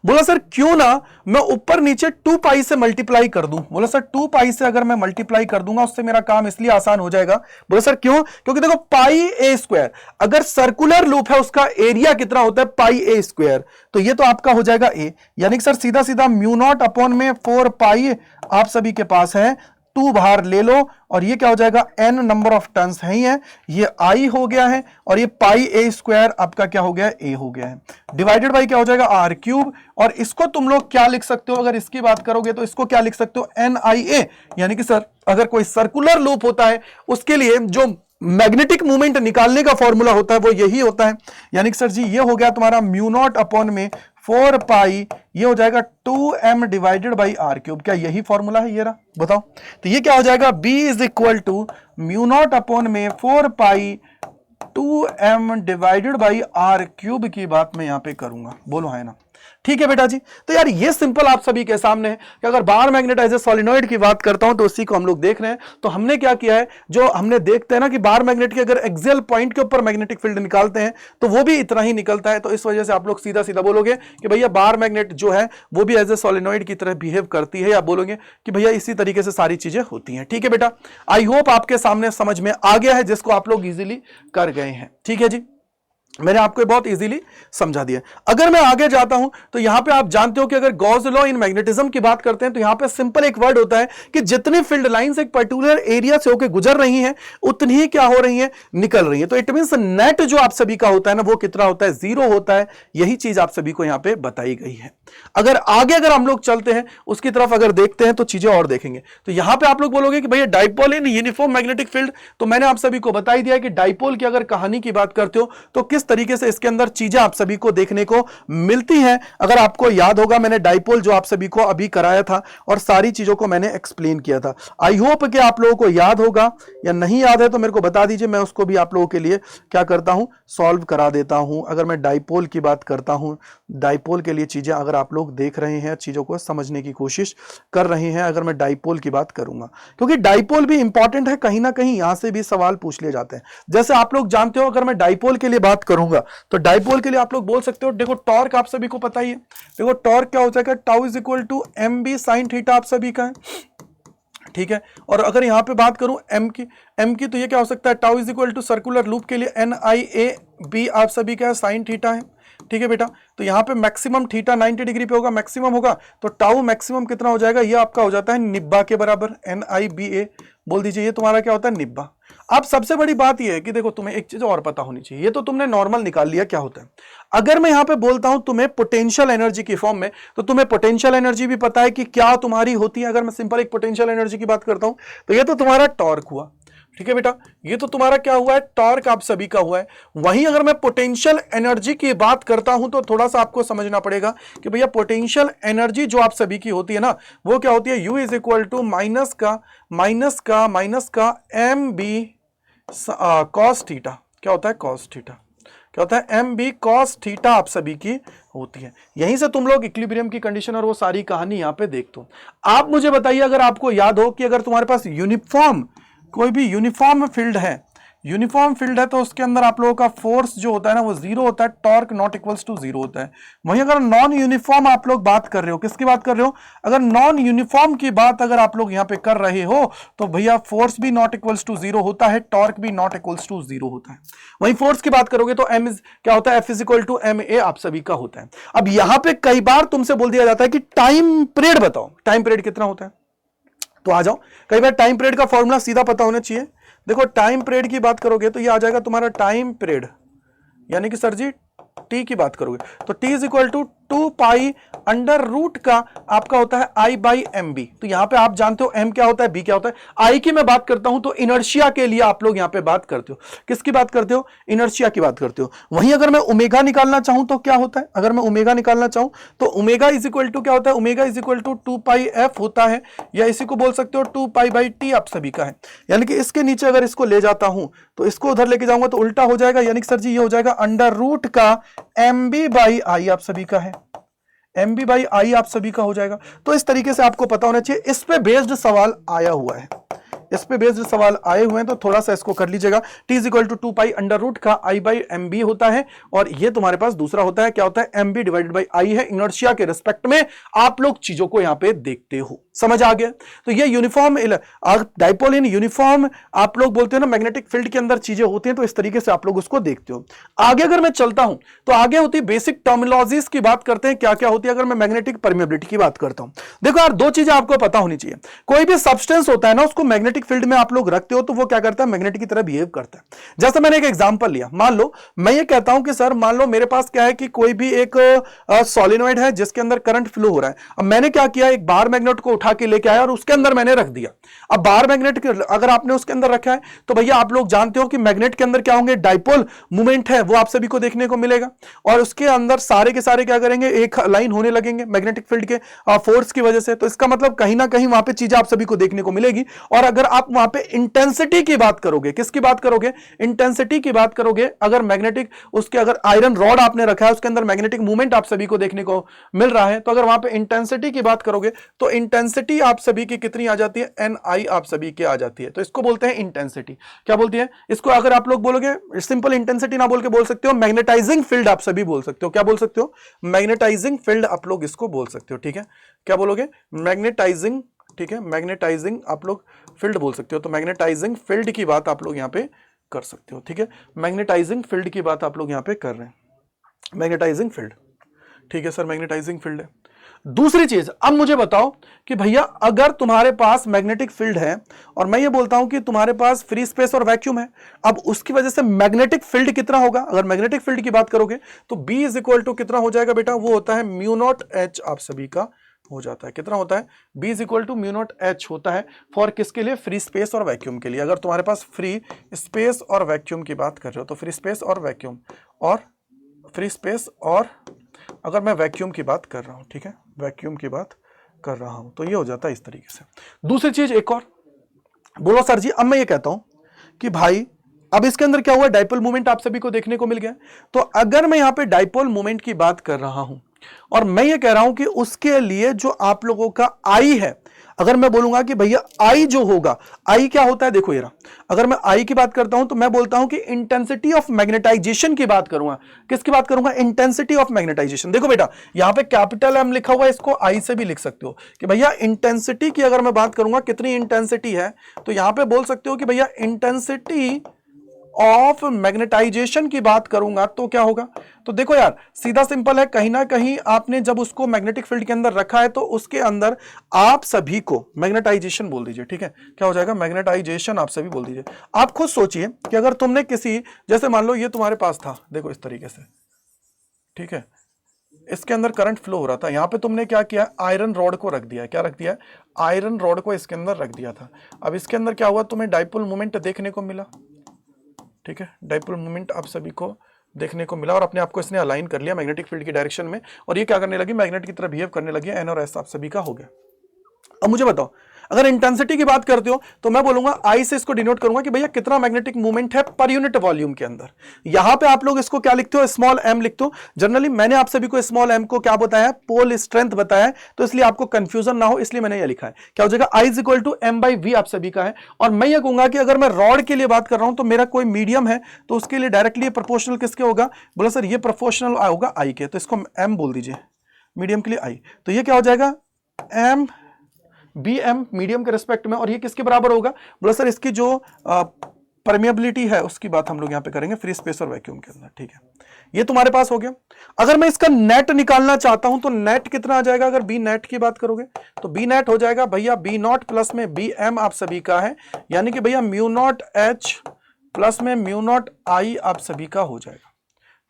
बोला सर क्यों ना मैं ऊपर नीचे 2 पाई से मल्टीप्लाई कर दूं। बोला सर 2 पाई से अगर मैं मल्टीप्लाई कर दूंगा उससे मेरा काम इसलिए आसान हो जाएगा। बोला सर क्यों, क्योंकि देखो पाई a स्क्वायर अगर सर्कुलर लूप है उसका एरिया कितना होता है पाई a स्क्वायर, तो ये तो आपका हो जाएगा a। यानी कि सर सीधा सीधा म्यू नॉट अपॉन में 4 पाई आप सभी के पास है, 2 बाहर ले लो और ये क्या हो जाएगा n नंबर ऑफ टर्न्स है ही है, ये i हो गया है और ये पाई a स्क्वायर आपका क्या हो गया a हो गया है, डिवाइडेड बाई क्या हो जाएगा r क्यूब। और इसको तुम लोग क्या लिख सकते हो, अगर इसकी बात करोगे तो इसको क्या लिख सकते हो NIA। यानी कि सर अगर कोई सर्कुलर लूप होता है उसके लिए जो मैग्नेटिक मूवमेंट निकालने का फॉर्मूला होता है वो यही होता है। यानी कि सर जी ये हो गया तुम्हारा म्यू नॉट अपॉन में 4 पाई, ये हो जाएगा 2m divided by r cube. क्या यही फॉर्मूला है, ये रहा, बताओ। तो ये क्या हो जाएगा b is equal to mu naught upon में 4 pi 2m divided by r cube की बात मैं यहां पे करूंगा, बोलो है ना। ठीक है बेटा जी, तो यार ये सिंपल आप सभी के सामने है कि अगर बार मैग्नेटाइजर सॉलिनॉइड की बात करता हूं तो उसी को हम लोग देख रहे हैं। तो हमने क्या किया है, जो हमने देखते हैं ना कि बार मैग्नेट के अगर एक्सियल पॉइंट के ऊपर मैग्नेटिक फील्ड निकालते हैं तो वो भी इतना ही निकलता है। तो इस वजह से आप लोग सीधा सीधा बोलोगे कि भैया बार मैग्नेट जो है वो भी एज ए सॉलिनॉइड की तरह बिहेव करती है, या बोलोगे कि भैया इसी तरीके से सारी चीजें होती हैं। ठीक है बेटा, आई होप आपके सामने समझ में आ गया है, जिसको आप लोग इजीली कर गए हैं। ठीक है जी, मैंने आपको बहुत इजीली समझा दिया। अगर मैं आगे जाता हूं तो यहां पे आप जानते हो कि अगर गॉस लॉ इन मैग्नेटिज्म की बात करते हैं तो यहां पे सिंपल एक वर्ड होता है कि जितनी फील्ड लाइंस एक पर्टिकुलर एरिया से होकर गुजर रही हैं उतनी ही क्या हो रही हैं, निकल रही हैं। तो इट मींस नेट जो आप सभी का होता है ना वो कितना होता है, 0 होता है। यही चीज आप सभी को यहां पे बताई गई है। अगर आगे अगर हम लोग चलते हैं उसकी तरफ अगर देखते हैं तो चीजें और देखेंगे। तो यहां पे आप लोग बोलोगे कि भैया dipole in uniform magnetic field, तो मैंने आप सभी को बता ही दिया कि डाइपोल की अगर कहानी की बात करते हो तो किस तरीके से इसके अंदर चीजें आप सभी को देखने को मिलती हैं। अगर आपको याद होगा मैंने डाइपोल जो आप सभी को अभी कराया था और सारी चीजों को मैंने एक्सप्लेन किया था। आई होप कि आप लोगों को याद होगा, या नहीं याद है तो मेरे को बता दीजिए, मैं उसको भी आप लोगों के लिए क्या करता हूं, सॉल्व करा देता हूं। अगर मैं डाइपोल की बात करता हूं, डाइपोल के लिए चीजें अगर आप लोग देख रहे हैं, चीजों को समझने की कोशिश कर रहे हैं, अगर मैं डाइपोल की बात करूंगा, क्योंकि डाइपोल भी इंपॉर्टेंट है, कहीं ना कहीं यहां से भी सवाल पूछ लिए जाते हैं। जैसे आप लोग जानते हो अगर मैं डाइपोल के लिए बात करूंगा तो डाइपोल के लिए आप लोग बोल सकते हो, देखो टॉर्क आप सभी को पता ही है, देखो टॉर्क क्या हो जाएगा, tau is equal to M B sine theta आप सभी का है। ठीक है, और अगर यहां पे बात करूं एम की तो ये क्या हो सकता है, tau is equal to circular loop के लिए NIA आप सभी का साइन थीटा है। ठीक है बेटा, तो यहां पे मैक्सिमम थीटा 90 डिग्री पे होगा, मैक्सिमम होगा, तो टाउ मैक्सिमम कितना हो जाएगा, ये आपका हो जाता है निब्बा के बराबर, NIBA बोल दीजिए, ये तुम्हारा क्या होता है, निब्बा। अब सबसे बड़ी बात ये है कि देखो तुम्हें एक चीज और पता होनी चाहिए, ये तो तुमने नॉर्मल निकाल लिया क्या होता है। अगर मैं यहां पे बोलता हूं तुम्हें पोटेंशियल एनर्जी की फॉर्म में, तो तुम्हें पोटेंशियल एनर्जी भी पता है कि क्या तुम्हारी होती है। अगर मैं सिंपल एक पोटेंशियल एनर्जी की बात करता हूं तो ये तो तुम्हारा टॉर्क हुआ। ठीक है बेटा, ये तो तुम्हारा क्या हुआ है, टॉर्क आप सभी का हुआ है। वहीं अगर मैं पोटेंशियल एनर्जी की बात करता हूं तो थोड़ा सा आपको समझना पड़ेगा कि भैया पोटेंशियल एनर्जी जो आप सभी की होती है ना, वो क्या होती है, U is equal to minus का एम बी कॉस थीटा। क्या होता है, कॉस थीटा। क्या होता है, एम बी कॉस थीटा आप सभी की होती है। यहीं से तुम लोग इक्विलिब्रियम की कंडीशन और वो सारी कहानी यहां पे देखते हो। आप मुझे बताइए, अगर आपको याद हो कि अगर तुम्हारे पास यूनिफॉर्म, कोई भी यूनिफॉर्म फील्ड है तो उसके अंदर आप लोगों का फोर्स जो होता है ना वो जीरो होता है, torque not equals to zero होता है। वहीं अगर नॉन यूनिफॉर्म आप लोग बात कर रहे हो, किसकी बात कर रहे हो, अगर नॉन यूनिफॉर्म की बात अगर आप लोग यहां पे कर रहे हो तो भैया फोर्स भी नॉट इक्वल्स टू जीरो होता है, टॉर्क भी नॉट इक्वल्स टू जीरो होता है। वहीं फोर्स की बात करोगे तो एम इज क्या होता है, F is equal to M A आप सभी का होता है। अब यहां पे कई बार तुमसे बोल दिया जाता है कि टाइम पीरियड बताओ, टाइम पीरियड कितना होता है, तो आ जाओ। कई बार टाइम पीरियड का फॉर्मूला सीधा पता होना चाहिए। देखो टाइम पीरियड की बात करोगे तो ये आ जाएगा तुम्हारा टाइम पीरियड, यानी कि सर जी टी की बात करोगे तो T is equal to 2 pi under root का आपका होता है आई बाई एम बी। तो यहां पे आप जानते हो एम क्या होता है, बी क्या होता है। आई की मैं बात करता हूं तो इनर्शिया के लिए आप लोग यहां पे बात करते हो, किसकी बात करते हो, इनर्शिया की बात करते हो। वहीं अगर मैं ओमेगा निकालना चाहूं तो क्या होता है, अगर मैं ओमेगा निकालना चाहूं तो ओमेगा इज इक्वल टू क्या होता है, omega is equal to 2 pi F होता है, या इसी को बोल सकते हो 2 पाई बाई टी आप सभी का है। यानी कि इसके नीचे अगर इसको ले जाता हूं तो इसको उधर लेके जाऊंगा तो उल्टा हो जाएगा, यानी कि सर जी ये हो जाएगा अंडर रूट का एम बी बाई आई आप सभी का है, एम बी बाई आई आप सभी का हो जाएगा। तो इस तरीके से आपको पता होना चाहिए। इस पे बेस्ड सवाल आया हुआ है, इस पे बेस्ड सवाल आए हुए हैं तो थोड़ा सा इसको कर लीजिएगा। T is equal to 2 pi under root का आई बाई एम बी होता है, और ये तुम्हारे पास दूसरा होता है, क्या होता है, M B divided by I है। इनर्शिया के रिस्पेक्ट में आप लोग चीजों को यहां पे देखते हो, समझ आ गया। तो ये यूनिफॉर्म डाइपोल इन यूनिफॉर्म आप लोग बोलते हो ना, मैग्नेटिक फील्ड के अंदर चीजें होती हैं, तो इस तरीके से आप लोग उसको देखते हो। आगे अगर मैं चलता हूं तो आगे होती है बेसिक टर्मिनोलॉजीज की बात करते हैं, क्या क्या होती है। अगर मैं मैग्नेटिक परमेबिलिटी की बात करता हूं, देखो यार दो चीजें आपको पता होनी चाहिए। कोई भी सब्सटेंस होता है ना, उसको मैग्नेटिक फील्ड में आप लोग रखते हो तो वो क्या करता है, मैग्नेटिक की तरह बिहेव करता है। जैसे मैंने एक एग्जांपल लिया, मान लो मैं ये कहता हूं कि सर मान लो मेरे पास क्या है कि कोई भी एक सॉलिनॉइड है जिसके अंदर करंट फ्लो हो रहा है। अब मैंने क्या किया, एक बार मैग्नेट को उठा के लेके आया और उसके अंदर मैंने रख दिया। अब बार मैग्नेट अगर आपने उसके अंदर रखा है तो भैया आप लोग जानते हो कि मैग्नेट के अंदर क्या होंगे, डाइपोल मूवमेंट है वो आप सभी को देखने को मिलेगा, और उसके अंदर सारे के सारे क्या करेंगे, एक लाइन होने लगेंगे मैग्नेटिक फील्ड के फोर्स की वजह से। तो इसका मतलब कहीं ना कहीं वहां पे चीजें आप सभी को देखने को मिलेगी। और अगर आप वहां पे इंटेंसिटी की बात करोगे, किसकी बात करोगे, इंटेंसिटी की बात करोगे, अगर मैग्नेटिक उसके अगर आयरन रॉड आपने रखा है उसके अंदर मैग्नेटिक मूवमेंट आप सभी को देखने को मिल रहा है, तो अगर वहां पे इंटेंसिटी की बात करोगे तो इंटेंसिटी आप सभी की कितनी आ जाती है, एन आई आप सभी के आ जाती है। तो इसको बोलते हैं इंटेंसिटी। क्या बोलती है इसको, अगर आप लोग बोलोगे सिंपल इंटेंसिटी ना बोल के बोल सकते हो मैग्नेटाइजिंग फील्ड आप सभी बोल सकते हो। क्या बोल सकते हो, मैग्नेटाइजिंग फील्ड आप लोग इसको बोल सकते हो। ठीक है, क्या बोलोगे, मैग्नेटाइजिंग। ठीक है, मैग्नेटाइजिंग आप लोग फील्ड बोल सकते हो। तो मैग्नेटाइजिंग फील्ड की बात आप लोग यहां पे कर सकते हो। ठीक है, मैग्नेटाइजिंग फील्ड की बात आप लोग यहां पे कर रहे हैं, मैग्नेटाइजिंग फील्ड। ठीक है सर, मैग्नेटाइजिंग फील्ड है। दूसरी चीज, अब मुझे बताओ कि भैया अगर तुम्हारे पास मैग्नेटिक फील्ड है और मैं ये बोलता हूं कि तुम्हारे पास फ्री स्पेस और वैक्यूम है, अब उसकी वजह से मैग्नेटिक फील्ड कितना होगा। अगर मैग्नेटिक फील्ड की बात करोगे तो B इज इक्वल टू कितना हो जाएगा बेटा, वो होता है म्यू नॉट H आप सभी का हो जाता है। कितना होता है, B is equal to mu naught H होता है फॉर किसके लिए, फ्री स्पेस और वैक्यूम के लिए। अगर तुम्हारे पास फ्री स्पेस और वैक्यूम की बात कर रहे हो तो फ्री स्पेस और वैक्यूम, और फ्री स्पेस और अगर मैं वैक्यूम की बात कर रहा हूं, ठीक है, वैक्यूम की बात कर रहा हूं तो ये हो जाता है इस तरीके से। दूसरी चीज एक और बोलो सर जी, अब मैं ये कहता हूं कि भाई अब इसके अंदर क्या हुआ, डाइपोल मूवमेंट आप सभी को देखने को मिल गया। तो अगर मैं यहां पे डाइपोल मूवमेंट की बात कर रहा हूं और मैं ये कह रहा हूं कि उसके लिए जो आप लोगों का आई है, अगर मैं बोलूंगा कि भैया आई जो होगा, आई क्या होता है, देखो ये रहा, अगर मैं आई की बात करता हूं तो मैं बोलता हूं कि इंटेंसिटी ऑफ मैग्नेटाइजेशन की बात करूंगा। किसकी बात करूंगा, इंटेंसिटी ऑफ मैग्नेटाइजेशन। देखो बेटा यहां पे कैपिटल एम लिखा हुआ है, इसको आई से भी लिख सकते हो कि भैया इंटेंसिटी की अगर मैं बात करूंगा कितनी इंटेंसिटी है, तो यहां पे बोल सकते हो कि भैया इंटेंसिटी ऑफ मैग्नेटाइजेशन की बात करूंगा तो क्या होगा। तो देखो यार सीधा सिंपल है, कहीं ना कहीं आपने जब उसको मैग्नेटिक फील्ड के अंदर रखा है तो उसके अंदर आप सभी को मैग्नेटाइजेशन बोल दीजिए। ठीक है, क्या हो जाएगा, मैग्नेटाइजेशन आप सभी बोल दीजिए। आप खुद सोचिए कि अगर तुमने किसी, जैसे मान लो ये तुम्हारे पास था, देखो इस तरीके से, ठीक है, इसके अंदर करंट फ्लो हो रहा था, यहां पे तुमने क्या किया, आयरन रॉड को रख दिया है, क्या रख दिया है, आयरन रॉड को इसके अंदर रख दिया था। अब इसके अंदर क्या हुआ, तुम्हें डाइपोल मोमेंट देखने को मिला, ठीक है, डाइपोल मोमेंट आप सभी को देखने को मिला और अपने आप को इसने अलाइन कर लिया मैग्नेटिक फील्ड की डायरेक्शन में, और ये क्या करने लगी, मैग्नेट की तरह बिहेव करने लगी, एन और एस आप सभी का हो गया। अब मुझे बताओ, अगर इंटेंसिटी की बात करते हो तो मैं बोलूंगा आई से इसको डिनोट करूंगा कि भैया कितना मैग्नेटिक मूवमेंट है पर यूनिट वॉल्यूम के अंदर। यहां पे आप लोग इसको क्या लिखते हो, स्मॉल एम लिखते हो। जनरली मैंने आप सभी को स्मॉल एम को क्या बताया है, पोल स्ट्रेंथ बताया है, तो इसलिए आपको कंफ्यूजन ना हो इसलिए मैंने ये लिखा है। क्या हो जाएगा, I is equal to M by V आप सभी का है। और मैं ये कहूंगा कि अगर मैं रॉड के लिए बात कर रहा हूं तो मेरा कोई मीडियम है तो उसके लिए डायरेक्टली प्रोपोर्शनल किसके होगा, बोला सर ये प्रोपोर्शनल होगा आई के, तो इसको एम बोल दीजिए, मीडियम के लिए आई, तो ये क्या हो जाएगा एम बी एम मीडियम के रेस्पेक्ट में, और ये किसके बराबर होगा, बोला सर इसकी जो परमिएबिलिटी है उसकी बात हम लोग यहां पे करेंगे फ्री स्पेस और वैक्यूम के अंदर, ठीक है। ये तुम्हारे पास हो गया। अगर मैं इसका नेट निकालना चाहता हूं तो नेट कितना आ जाएगा, अगर बी नेट की बात करोगे तो बी नेट हो जाएगा भैया बी नॉट प्लस में बी एम आप सभी का है, यानी कि भैया म्यू नॉट एच प्लस में म्यू नॉट आई आप सभी का हो जाएगा,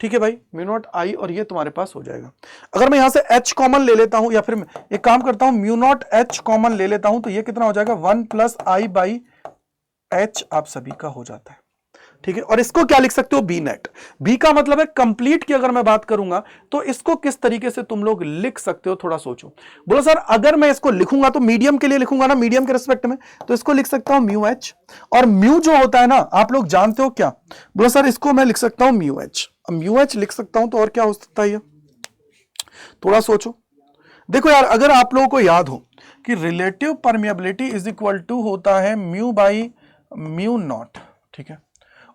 ठीक है भाई, म्यू नॉट आई, और ये तुम्हारे पास हो जाएगा। अगर मैं यहां से एच कॉमन ले लेता हूं या फिर एक काम करता हूं म्यू नॉट एच कॉमन ले लेता हूं तो ये कितना हो जाएगा 1 प्लस आई बाई एच आप सभी का हो जाता है, ठीक है। और इसको क्या लिख सकते हो, बी नेट। बी का मतलब है कंप्लीट की अगर मैं बात करूंगा तो इसको किस तरीके से तुम लोग लिख सकते हो, थोड़ा सोचो। बोलो सर अगर मैं इसको लिखूंगा तो मीडियम के लिए लिखूंगा ना, मीडियम के रिस्पेक्ट में, तो इसको लिख सकता हूं म्यू एच, और म्यू जो होता है ना आप लोग जानते हो क्या, बोलो सर इसको मैं लिख सकता हूं म्यू एच। म्यू एच लिख सकता हूं तो और क्या हो सकता है, ये थोड़ा सोचो। देखो यार, अगर आप लोगों को याद हो कि relative permeability is equal to होता है म्यू बाई म्यू नॉट, ठीक है,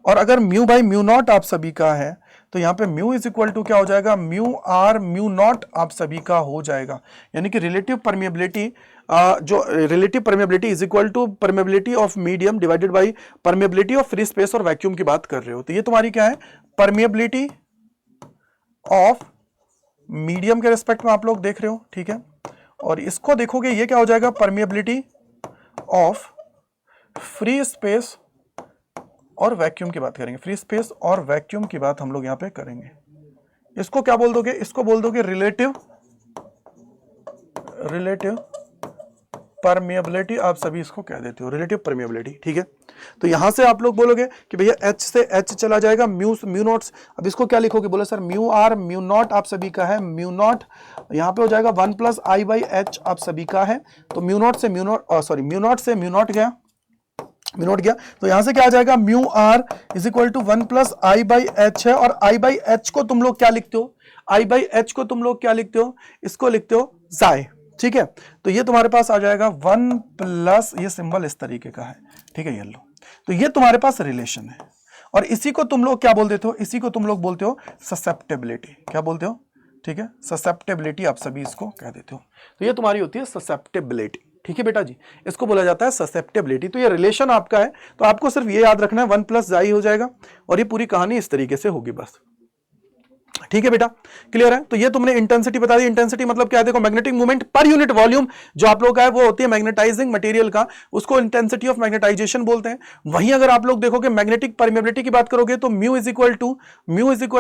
और अगर म्यू बाई म्यू नॉट आप सभी का है तो यहां पे म्यू इज इक्वल टू क्या हो जाएगा, म्यू आर म्यू नॉट आप सभी का हो जाएगा, यानी कि रिलेटिव परमिएबिलिटी जो relative permeability is equal to permeability of medium divided by permeability of free space और वैक्यूम की बात कर रहे हो, तो ये तुम्हारी क्या है, परमिएबिलिटी ऑफ मीडियम के रिस्पेक्ट में आप लोग देख रहे हो, ठीक है। और इसको देखोगे ये क्या हो जाएगा, परमिएबिलिटी ऑफ फ्री स्पेस और वैक्यूम की बात करेंगे, फ्री स्पेस और वैक्यूम की बात हम लोग यहां पे करेंगे। इसको क्या बोल दोगे, इसको बोल दोगे रिलेटिव परमिएबिलिटी, आप सभी इसको कह देते हो रिलेटिव परमिएबिलिटी, ठीक है। तो यहां से आप लोग बोलोगे कि भैया एच से एच चला जाएगा, म्यू नॉट, अब इसको क्या लिखोगे, बोलो sir mu R mu naught आप सभी का है, म्यू नॉट यहां पे हो जाएगा 1 प्लस आई बाई एच आप सभी का है, तो म्यू नॉट से म्यू नॉट गया, म्यू नॉट गया, तो यहां से क्या आ जाएगा, mu R is equal to 1 plus I by H है, और आई बाई एच को तुम लोग क्या लिखते हो, आई बाई एच को तुम लोग क्या लिखते हो, इसको लिखते हो जाए, ठीक है। तो ये तुम्हारे पास आ जाएगा 1 प्लस, ये सिंबल इस तरीके का है, ठीक है, ये लो, तो ये तुम्हारे पास रिलेशन है, और इसी को तुम लोग क्या बोल देते हो, इसी को तुम लोग बोलते हो ससेप्टेबिलिटी, क्या बोलते हो, ठीक है, ससेप्टेबिलिटी आप सभी इसको कह देते हो, तो ये तुम्हारी होती है ससेप्टेबिलिटी, ठीक है बेटा जी, इसको बोला जाता है ससेप्टेबिलिटी। तो ये रिलेशन आपका है, तो आपको सिर्फ ये याद रखना है 1 प्लस जाई हो जाएगा, और ये पूरी कहानी इस तरीके से होगी बस, ठीक है बेटा, क्लियर है। तो ये तुमने इंटेंसिटी बता दी, इंटेंसिटी मतलब क्या है, देखो magnetic movement per unit volume जो आप लोग का है वो होती है मैग्नेटाइजिंग मटेरियल का, उसको इंटेंसिटी ऑफ मैग्नेटाइजेशन बोलते हैं। वहीं अगर आप लोग देखोगे मैग्नेटिक परमिएबिलिटी की बात करोगे तो म्यू इज इक्वल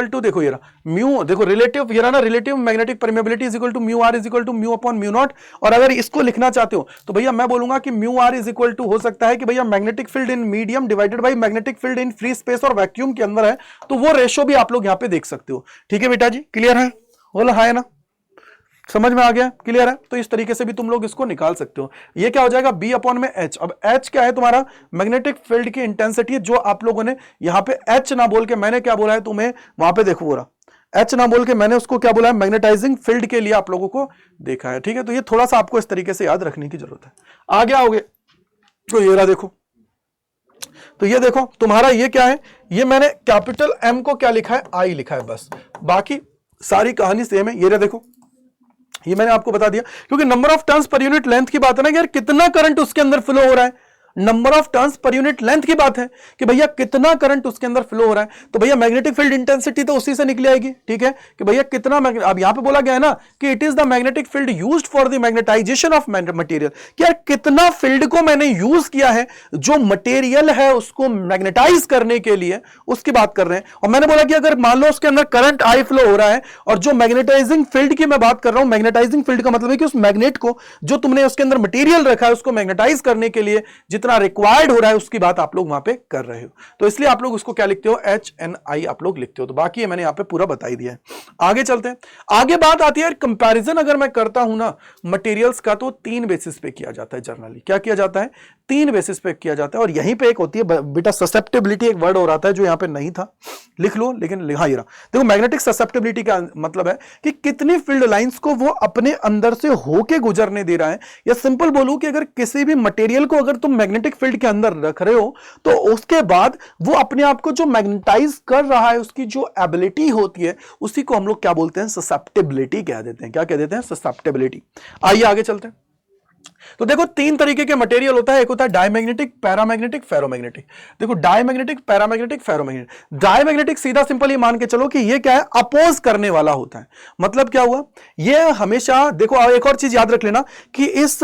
टू देखो ये रहा म्यू, देखो रिलेटिव ये रहा ना, relative magnetic permeability is equal to mu R is equal to mu upon mu naught. और अगर इसको लिखना चाहते हो तो भैया मैं बोलूंगा कि mu R is equal to हो सकता है कि भैया magnetic field in medium divided by magnetic field in free space और वैक्यूम के अंदर है, तो वो रेशो भी आप लोग यहां पे देख सकते हो, ठीक है बेटा जी, क्लियर है, बोला है ना, समझ में आ गया, क्लियर है। तो इस तरीके से भी तुम लोग इसको निकाल सकते हो। ये क्या हो जाएगा बी अपॉन में एच। अब एच क्या है, तुम्हारा मैग्नेटिक फील्ड की इंटेंसिटी, जो आप लोगों ने यहां पे एच ना बोल के मैंने क्या बोला है तुम्हें, वहां पे देखो बोला एच ना बोल के मैंने उसको क्या बोला है, मैग्नेटाइजिंग फील्ड के लिए आप लोगों को देखा है, ठीक है। तो ये थोड़ा सा आपको इस तरीके से याद रखने की जरूरत है। आगे आओगे तो ये रहा, देखो तो ये देखो तुम्हारा ये क्या है, ये मैंने कैपिटल एम को क्या लिखा है, आई लिखा है, बस बाकी सारी कहानी सेम है। ये रहा देखो, ये मैंने आपको बता दिया, क्योंकि number of turns per unit length की बात है ना कि यार कितना करंट उसके अंदर फ्लो हो रहा है। Number of turns per unit length की बात है कि भैया कितना करंट उसके अंदर फ्लो हो रहा है, तो भैया मैग्नेटिक फील्ड इंटेंसिटी तो उसी से निकली आएगी। ठीक है, कि भैया कितना, अब यहां पे बोला गया है ना कि it is the magnetic field used for the magnetization of material, कि यार कितना फील्ड को मैंने यूज किया है जो मटेरियल है उसको मैग्नेटाइज करने के लिए, उसकी बात कर रहे हैं। और मैंने बोला कि अगर मान लो उसके अंदर करंट आई फ्लो हो रहा है और जो मैग्नेटाइजिंग फील्ड की मैं बात कर रहा हूं, मैग्नेटाइजिंग फील्ड का मतलब है कि उस मैग्नेट को जो तुमने उसके अंदर मटेरियल रखा है उसको मैग्नेटाइज करने के लिए जितना रिक्वायर्ड हो रहा है उसकी बात आप लोग वहां पे कर रहे हो, तो इसलिए आप लोग उसको क्या लिखते हो, HNI आप लोग लिखते हो। तो बाकी है मैंने यहां पे पूरा बता ही दिया है। आगे चलते हैं, आगे बात आती है कंपैरिजन अगर मैं करता हूं ना मटेरियल्स का, तो 3 बेसिस पे किया जाता है जनरली। क्या किया जाता है, 3 बेसिस पे किया जाता है। और यहीं पे एक होती है बेटा ससेप्टेबिलिटी, एक वर्ड हो रहा था जो यहां पे नहीं था, लिख लो, लेकिन हाँ ये रहा। देखो मैग्नेटिक ससेप्टेबिलिटी का मतलब है कि कितनी फील्ड लाइंस को वो अपने अंदर से होके गुजरने दे रहा है, या सिंपल बोलूं कि अगर किसी भी मटेरियल को अगर तुम मैग्नेटिक फील्ड के अंदर रख रहे हो तो उसके बाद वो अपने आप को जो मैग्नेटाइज कर रहा है उसकी जो एबिलिटी होती है उसी को हम लोग क्या बोलते हैं, ससेप्टेबिलिटी कह देते हैं। क्या कह देते हैं, ससेप्टेबिलिटी। आइए आगे चलते हैं। तो देखो 3 तरीके के मटेरियल होता है, एक होता है डायमैग्नेटिक, पैरामैग्नेटिक, फेरोमैग्नेटिक। देखो डायमैग्नेटिक, पैरामैग्नेटिक, फेरोमैग्नेटिक। डायमैग्नेटिक सीधा सिंपल ही मान के चलो कि ये क्या है, अपोज करने वाला होता है। मतलब क्या हुआ, ये हमेशा देखो एक और चीज याद रख लेना कि इस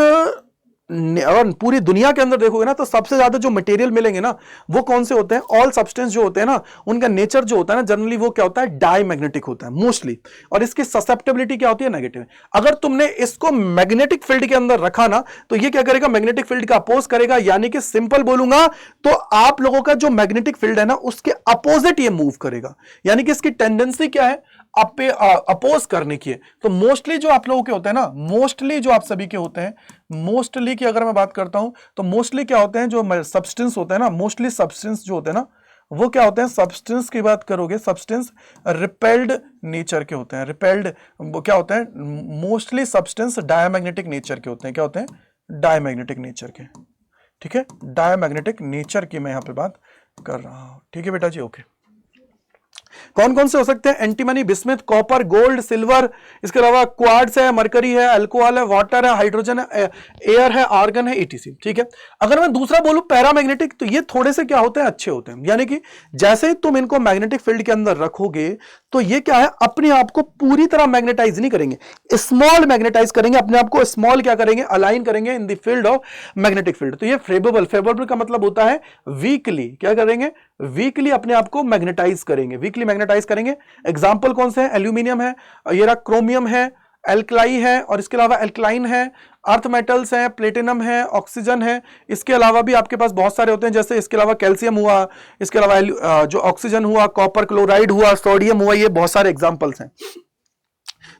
और पूरी दुनिया के अंदर देखोगे ना तो सबसे ज्यादा जो मटेरियल मिलेंगे ना वो कौन से होते हैं, ऑल सब्सटेंस जो होते हैं ना उनका नेचर जो होता है ना जनरली वो क्या होता है, डायमैग्नेटिक होता है मोस्टली। और इसकी ससेप्टेबिलिटी क्या होती है, नेगेटिव। अगर तुमने इसको मैग्नेटिक फील्ड के अंदर रखा ना तो ये क्या करेगा, मैग्नेटिक फील्ड का अपोज करेगा। यानी कि सिंपल बोलूंगा तो आप लोगों का जो मैग्नेटिक फील्ड है ना उसके अपोजिट ये मूव करेगा। यानी कि इसकी टेंडेंसी क्या है, अपोज करने की है। तो मोस्टली जो आप लोगों के होते हैं ना, मोस्टली जो आप सभी के होते हैं, मोस्टली की अगर मैं बात करता हूं तो मोस्टली क्या होते हैं, जो सब्सटेंस होते हैं ना, मोस्टली सब्सटेंस जो होते हैं ना वो क्या होते हैं, सब्सटेंस की बात करोगे सब्सटेंस रिपेल्ड नेचर के होते हैं। रिपेल्ड क्या होते हैं, मोस्टली सब्सटेंस डायमैग्नेटिक नेचर के होते हैं। क्या होते हैं, डायमैग्नेटिक नेचर के। ठीक है, डायमैग्नेटिक नेचर की मैं यहां पे बात कर रहा हूं। ठीक है बेटा जी, ओके। कौन कौन से हो सकते हैं, antimony, bismuth, copper, gold, silver, इसके अलावा क्वार्ट्ज है, मरकरी है, अल्कोहल है, वाटर है, हाइड्रोजन है, एयर है, आर्गन है, ETC। ठीक है, अगर मैं दूसरा बोलूं पैरामैग्नेटिक तो ये थोड़े से क्या होते हैं, अच्छे होते हैं। यानी कि जैसे ही तुम इनको मैग्नेटिक फील्ड के अंदर रखोगे तो ये क्या है, अपने आप को पूरी तरह मैग्नेटाइज नहीं करेंगे, स्मॉल मैग्नेटाइज करेंगे, अपने आप को स्मॉल क्या करेंगे, अलाइन करेंगे in the field of magnetic field. तो ये फेवरेबल, फेवरेबल का मतलब होता है वीकली, क्या करेंगे, वीकली अपने आप को मैग्नेटाइज करेंगे, वीकली मैग्नेटाइज करेंगे। एग्जांपल कौन से हैं, एल्यूमिनियम है, ये रहा क्रोमियम है, एल्कलाई है, और इसके अलावा एल्कलाइन है, अर्थ मेटल्स हैं, प्लेटिनम है, ऑक्सीजन है। इसके अलावा भी आपके पास बहुत सारे होते हैं, जैसे इसके अलावा कैल्शियम हुआ, इसके अलावा जो ऑक्सीजन हुआ, कॉपर क्लोराइड हुआ, सोडियम हुआ, ये बहुत सारे एग्जांपल्स हैं।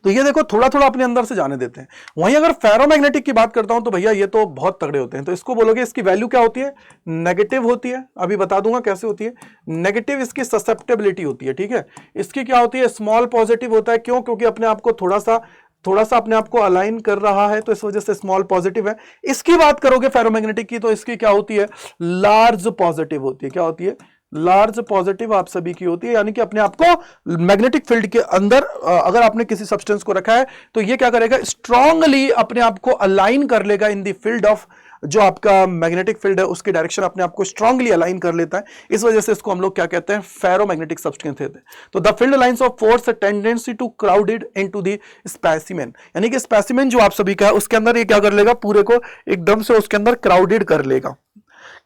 तो ये देखो थोड़ा थोड़ा अपने अंदर से जाने देते हैं। वहीं अगर फेरोमैग्नेटिक की बात करता हूं तो भैया ये तो बहुत तगड़े होते हैं। तो इसको बोलोगे, इसकी वैल्यू क्या होती है, नेगेटिव होती है। अभी बता दूंगा कैसे होती है, नेगेटिव इसकी ससेप्टेबिलिटी होती है। ठीक है, इसकी क्या होती है, स्मॉल पॉजिटिव होता है। क्यों, क्योंकि अपने आप को थोड़ा सा अपने आप को अलाइन कर रहा है, तो इस वजह से स्मॉल पॉजिटिव है। इसकी बात करोगे फेरोमैग्नेटिक की तो इसकी क्या होती है, लार्ज पॉजिटिव होती है। क्या होती है, लार्ज पॉजिटिव आप सभी की होती है। यानी कि अपने आप को मैग्नेटिक फील्ड के अंदर अगर आपने किसी सब्सटेंस को रखा है तो ये क्या करेगा, स्ट्रांगली अपने आप को अलाइन कर लेगा इन द फील्ड ऑफ जो आपका मैग्नेटिक फील्ड है उसकी डायरेक्शन अपने आप को स्ट्रांगली अलाइन कर लेता है। इस वजह से इसको हम लोग क्या कहते हैं, फेरोमैग्नेटिक सब्सटेंस कहते हैं। तो the field lines of force tendency to crowded into the specimen, यानी कि स्पेसिमेन जो आप सभी का है उसके अंदर ये क्या कर लेगा, पूरे को एकदम से उसके अंदर क्राउडेड कर लेगा।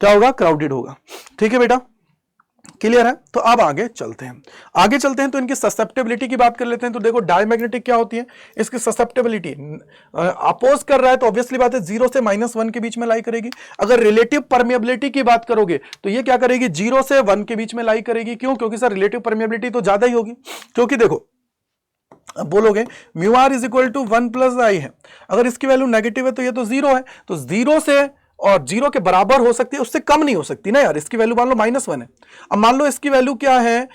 क्या होगा, क्राउडेड होगा। ठीक है बेटा, क्लियर है। तो अब आगे चलते हैं तो इनकी ससेप्टेबिलिटी की बात कर लेते हैं। तो देखो डायमैग्नेटिक क्या होती है, इसकी ससेप्टेबिलिटी अपोज कर रहा है तो ऑब्वियसली बात है 0 से -1 के बीच में लाई करेगी। अगर रिलेटिव परमेबिलिटी की बात करोगे तो ये क्या करेगी, 0 से 1 के बीच में लाई करेगी। क्यों, क्योंकि सर रिलेटिव परमेबिलिटी तो ज्यादा ही होगी। क्योंकि देखो अब बोलोगे mu R is equal to 1 + I है, अगर इसकी वैल्यू नेगेटिव है तो ये तो 0 है, तो 0 से और 0 के बराबर हो सकती है, उससे कम नहीं हो सकती ना यार। इसकी वैल्यू मान लो -1 है, अब मान लो इसकी वैल्यू क्या है,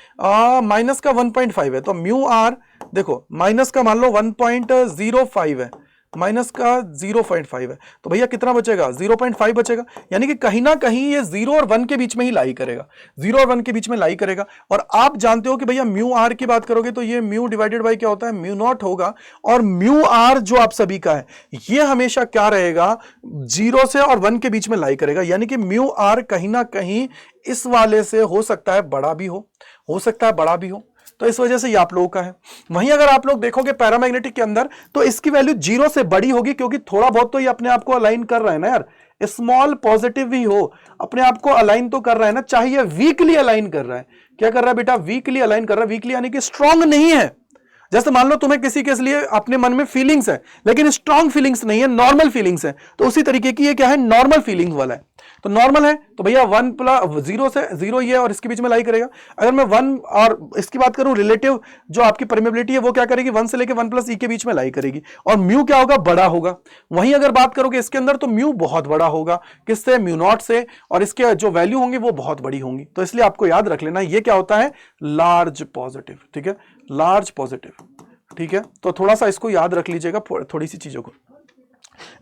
माइनस का 1.5 है, तो म्यू आर देखो माइनस का मान लो 1.05 है, माइनस का 0.5 है, तो भैया कितना बचेगा? 0.5 बचेगा। यानी कि कहीं ना कहीं ये 0 और 1 के बीच में ही लाई करेगा, 0 और 1 के बीच में लाई करेगा। और आप जानते हो कि भैया म्यू आर की बात करोगे तो ये म्यू डिवाइडेड बाय क्या होता है? म्यू नॉट होगा। और म्यू आर जो आप सभी का है ये हमेशा क्या रहेगा? 0 से और 1 के बीच में लाई करेगा। यानी कि म्यू आर कहीं ना कहीं इस वाले से हो सकता है बड़ा भी हो सकता है बड़ा भी हो, तो इस वजह से ये आप लोगों का है। वहीं अगर आप लोग देखोगे पैरामैग्नेटिक के अंदर तो इसकी वैल्यू 0 से बड़ी होगी, क्योंकि थोड़ा बहुत तो ये अपने आप को अलाइन कर रहा है ना यार, स्मॉल पॉजिटिव भी हो अपने आप को अलाइन तो कर रहा है ना, चाहे ये वीकली अलाइन कर रहा है। क्या कर रहा है बेटा? वीकली अलाइन कर रहा है। वीकली यानी कि स्ट्रांग नहीं है। जैसे मान लो तुम्हें किसी के लिए अपने मन में फीलिंग्स है लेकिन स्ट्रांग फीलिंग्स नहीं है, नॉर्मल फीलिंग्स है, तो उसी तरीके की ये क्या है? नॉर्मल फीलिंग्स वाला है। तो नॉर्मल है तो भैया 1 प्लस 0 से 0 ये और इसके बीच में लाई करेगा। अगर मैं 1 और इसकी बात करूं रिलेटिव जो आपकी परमेबिलिटी है वो क्या करेगी? 1 से लेके 1 प्लस ई के बीच में लाई करेगी। और म्यू क्या होगा? बड़ा होगा। वहीं अगर बात करोगे इसके अंदर तो म्यू बहुत बड़ा होगा। किससे? म्यू नॉट से। और इसके जो वैल्यू होंगी वो बहुत बड़ी होंगी। तो इसलिए आपको याद रख लेना ये क्या होता है? Large positive. ठीक है, लार्ज पॉजिटिव। ठीक है, तो थोड़ा सा इसको याद रख लीजिएगा, थोड़ी सी चीजों को।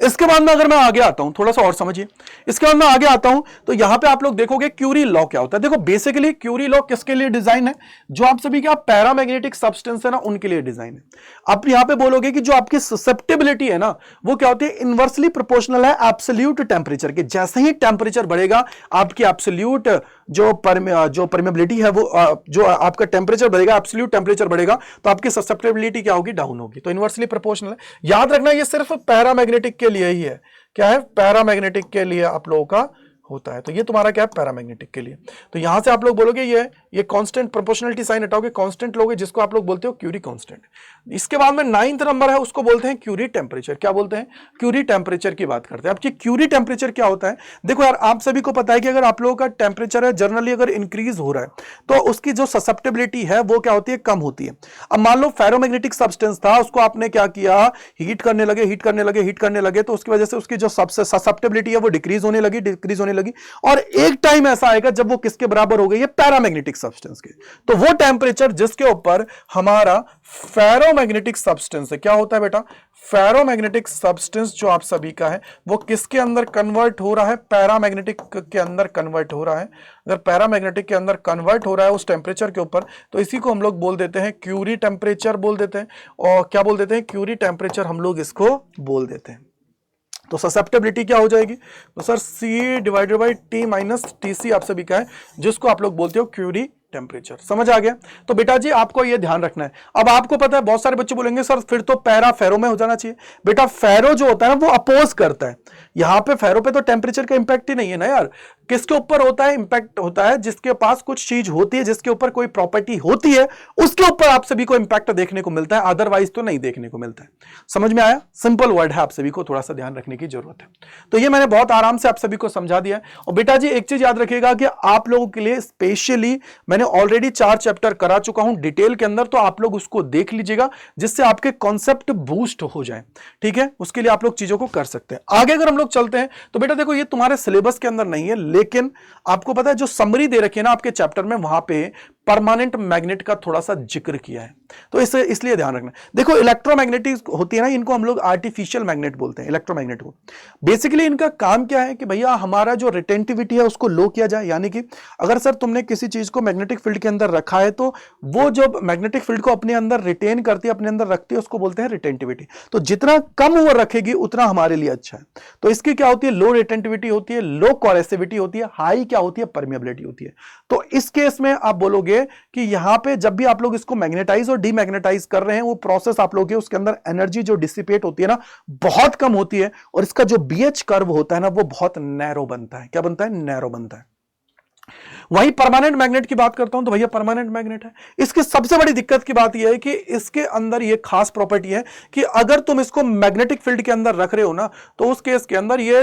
इसके बाद में अगर मैं आगे आता हूं, थोड़ा सा और समझिए, इसके बाद मैं आगे आता हूं तो यहां पे आप लोग देखोगे क्यूरी लॉ क्या होता है। देखो बेसिकली क्यूरी लॉ किसके लिए डिजाइन है? जो आप सभी क्या पैरामैग्नेटिक सब्सटेंस है ना उनके लिए डिजाइन है। आप यहां पे बोलोगे कि जो आपकी ससेप्टेबिलिटी है ना वो क्या होती है? इनवर्सली प्रोपोर्शनल है एब्सोल्यूट टेम्परेचर के। जैसे ही टेम्परेचर बढ़ेगा आपकी एब्सोल्यूट जो परमेबिलिटी है वो जो आपका टेम्परेचर बढ़ेगा, एब्सोल्यूट टेम्परेचर बढ़ेगा तो आपकी ससेप्टेबिलिटी क्या होगी? डाउन होगी। तो इनवर्सली प्रोपोर्शनल है। याद रखना ये सिर्फ पैरामैग्नेटिक के लिए ही है। क्या है? पैरामैग्नेटिक के लिए आप लोगों का होता है। तो ये तुम्हारा क्या है? पैरामैग्नेटिक के लिए। तो यहां से आप लोग बोलोगे ये कांस्टेंट, प्रोपोर्शनलिटी साइन हटाओगे, कांस्टेंट लोगे जिसको आप लोग बोलते हो क्यूरी कांस्टेंट। इसके बाद में 9th नंबर है उसको बोलते हैं क्यूरी टेम्परेचर। क्या बोलते हैं? क्यूरी टेम्परेचर की बात करते हैं। अब क्यूरी टेम्परेचर क्या होता है? देखो यार आप सभी को पता है कि अगर आप लोगों का टेम्परेचर है जनरली अगर इंक्रीज हो रहा है तो उसकी जो ससेप्टेबिलिटी है वो क्या होती है? कम होती है। अब मान लो फेरोमैग्नेटिक सब्सटेंस था, उसको आपने क्या किया? हीट करने लगे तो उसकी वजह से उसकी जो ससेप्टेबिलिटी है वो डिक्रीज होने लगी और एक टाइम ऐसा आएगा जब वो किसके बराबर हो गई है? पैरामैग्नेटिक सब्सटेंस के। तो वो टेम्परेचर जिसके ऊपर हमारा फेरोमैग्नेटिक सब्सटेंस है, क्या होता है बेटा? फेरोमैग्नेटिक सब्सटेंस जो आप सभी का है वो किसके अंदर कन्वर्ट हो रहा है? पैरामैग्नेटिक के अंदर कन्वर्ट हो रहा है। अगर पैरामैग्नेटिक के अंदर कन्वर्ट हो रहा है उस टेम्परेचर के ऊपर तो इसी को हम लोग बोल देते हैं क्यूरी टेम्परेचर बोल देते हैं। और क्या बोल देते हैं? क्यूरी टेम्परेचर हम लोग इसको बोल देते हैं। तो ससेप्टेबिलिटी क्या हो जाएगी? तो sir C divided by T minus TC आप सभी का है जिसको आप लोग बोलते हो क्यूरी टेम्परेचर। समझ आ गया? तो बेटा जी आपको ये ध्यान रखना है। अब आपको पता है बहुत सारे बच्चे बोलेंगे सर फिर तो पैरा फेरो में हो जाना चाहिए। बेटा फेरो जो होता है ना वो अपोज करता है। यहां पे फेरो पे तो टेम्परेचर का इंपैक्ट ही नहीं है ना यार। किसके ऊपर होता है? इंपैक्ट होता है जिसके पास कुछ चीज होती है, जिसके ऊपर कोई प्रॉपर्टी होती है उसके ऊपर आप सभी को इंपैक्ट देखने को मिलता है, अदरवाइज तो नहीं देखने को मिलता है। समझ में आया? सिंपल वर्ड है, आप सभी को थोड़ा सा ध्यान रखने की जरूरत है। तो ये मैंने बहुत आराम से आप सभी को समझा दिया। और बेटा जी एक चीज याद रखिएगा कि आप लोगों के लिए स्पेशली मैंने ऑलरेडी 4 चैप्टर करा चुका हूं डिटेल के अंदर, तो आप लोग उसको देख लीजिएगा जिससे आपके कॉन्सेप्ट बूस्ट हो जाए। ठीक है, उसके लिए आप लोग चीजों को कर सकते हैं। आगे अगर हम लोग चलते हैं तो बेटा देखो ये तुम्हारे सिलेबस के अंदर नहीं है लेकिन आपको पता है जो समरी दे रखी है ना आपके चैप्टर में वहां पे परमानेंट मैग्नेट का थोड़ा सा जिक्र किया है, तो इसलिए ध्यान रखना। देखो इलेक्ट्रोमैग्नेटिक होती है ना, इनको हम लोग आर्टिफिशियल मैग्नेट बोलते हैं इलेक्ट्रोमैग्नेट को। बेसिकली इनका काम क्या है कि भैया हमारा जो रिटेंटिविटी है उसको लो किया जाए। यानी कि अगर सर तुमने किसी चीज को मैग्नेटिक फील्ड के अंदर रखा है तो वो जो मैग्नेटिक फील्ड को अपने अंदर रिटेन करती है, अपने अंदर रखती है, उसको बोलते हैं रिटेंटिविटी। तो जितना कम वो रखेगी उतना हमारे लिए अच्छा है। तो इसकी क्या होती है? लो रिटेंटिविटी होती है, लो कोरेसिविटी होती है, हाई क्या होती है? परमेबिलिटी होती है। तो इस केस में आप बोलोगे कि यहां पे जब भी आप लोग इसको मैग्नेटाइज और डीमैग्नेटाइज कर रहे हैं वो प्रोसेस आप लोग उसके अंदर एनर्जी जो डिसिपेट होती है ना बहुत कम होती है और इसका जो BH कर्व होता है ना वो बहुत नैरो बनता है। क्या बनता है? नैरो बनता है। वहीं परमानेंट मैग्नेट की बात करता हूं तो भैया परमानेंट मैग्नेट है। इसकी सबसे बड़ी दिक्कत की बात यह है कि इसके अंदर यह खास प्रॉपर्टी है कि अगर तुम इसको मैग्नेटिक फील्ड के अंदर रख रहे हो ना तो उस केस के अंदर ये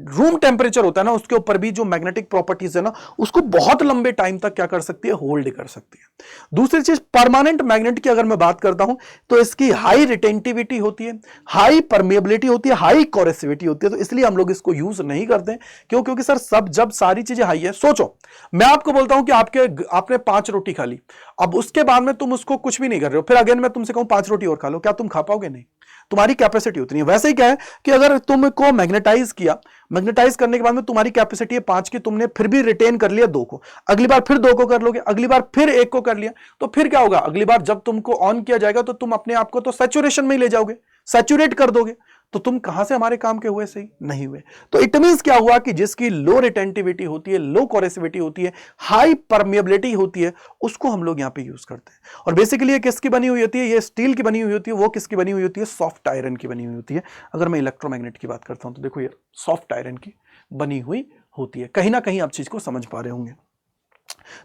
रूम टेम्परेचर होता है ना उसके ऊपर भी जो मैग्नेटिक प्रॉपर्टीज है ना उसको बहुत लंबे टाइम तक क्या कर सकती है? होल्ड कर सकती है। दूसरी चीज परमानेंट मैग्नेट की अगर मैं बात करता हूं तो इसकी हाई रिटेंटिविटी होती है, हाई परमेबिलिटी होती है, हाई कोरेसिविटी होती है। तो इसलिए हम लोग इसको यूज नहीं करते। क्यों? क्योंकि सर जब सारी चीजें हाई है, सोचो मैं आपको बोलता हूं कि आपने 5 रोटी खा ली, अब उसके बाद में तुम उसको कुछ भी नहीं कर रहे हो, फिर अगेन मैं तुमसे कहूं 5 रोटी और खा लो, क्या तुम खा पाओगे? नहीं। तुम्हारी कैपेसिटी उतनी है। वैसे ही क्या है कि अगर तुमको मैग्नेटाइज किया, मैग्नेटाइज करने के बाद में तुम्हारी कैपेसिटी है 5 की, तुमने फिर भी रिटेन कर लिया 2 को, अगली बार फिर 2 को कर लोगे, अगली बार फिर 1 को कर लिया, तो फिर क्या होगा, अगली बार जब तुमको ऑन किया जाएगा तो तुम अपने आप को तो सैचुरेशन में ही ले जाओगे, सैचुरेट कर दोगे, तो तुम कहां से हमारे काम के हुए, सही नहीं हुए। तो इट मींस क्या हुआ कि जिसकी लो रिटेंटिविटी होती है, लो कोरेसिविटी होती है, हाई परमिएबिलिटी होती है, उसको हम लोग यहां पे यूज करते हैं। और बेसिकली ये किसकी बनी हुई होती है, ये स्टील की बनी हुई होती है, वो किसकी बनी हुई होती है, सॉफ्ट आयरन की बनी हुई होती है। अगर मैं इलेक्ट्रोमैग्नेट की बात करता हूं तो देखो ये सॉफ्ट आयरन की बनी हुई होती है। कहीं ना कहीं आप चीज को समझ पा रहे होंगे।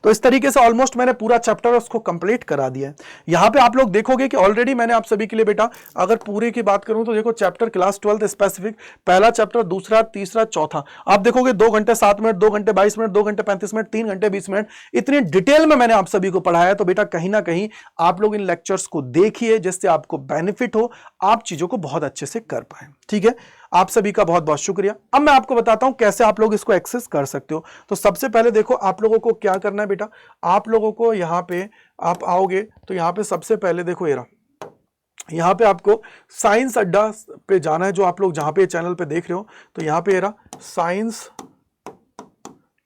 तो इस तरीके से ऑलमोस्ट मैंने पूरा चैप्टर उसको कंप्लीट करा दिया है। यहां पे आप लोग देखोगे कि ऑलरेडी मैंने आप सभी के लिए बेटा अगर पूरे की बात करूं तो देखो चैप्टर क्लास 12 स्पेसिफिक, पहला चैप्टर, दूसरा, तीसरा, चौथा, आप देखोगे 2 घंटे 7 मिनट, 2 घंटे 22 मिनट, 2 घंटे 35 मिनट, 3 घंटे 20 मिनट, इतने डिटेल में मैंने आप सभी को पढ़ाया। तो बेटा कहीं ना कहीं आप लोग इन लेक्चर्स को देखिए जिससे आपको बेनिफिट हो, आप चीजों को बहुत अच्छे से कर पाए। ठीक है, आप सभी का बहुत बहुत शुक्रिया। अब मैं आपको बताता हूं कैसे आप लोग इसको एक्सेस कर सकते हो। तो सबसे पहले देखो आप लोगों को क्या करना है बेटा, आप लोगों को यहां पे आप आओगे तो यहां पे सबसे पहले देखो यहां पे आपको साइंस अड्डा पे जाना है, जो आप लोग जहां पे चैनल पे देख रहे हो। तो यहां पे साइंस,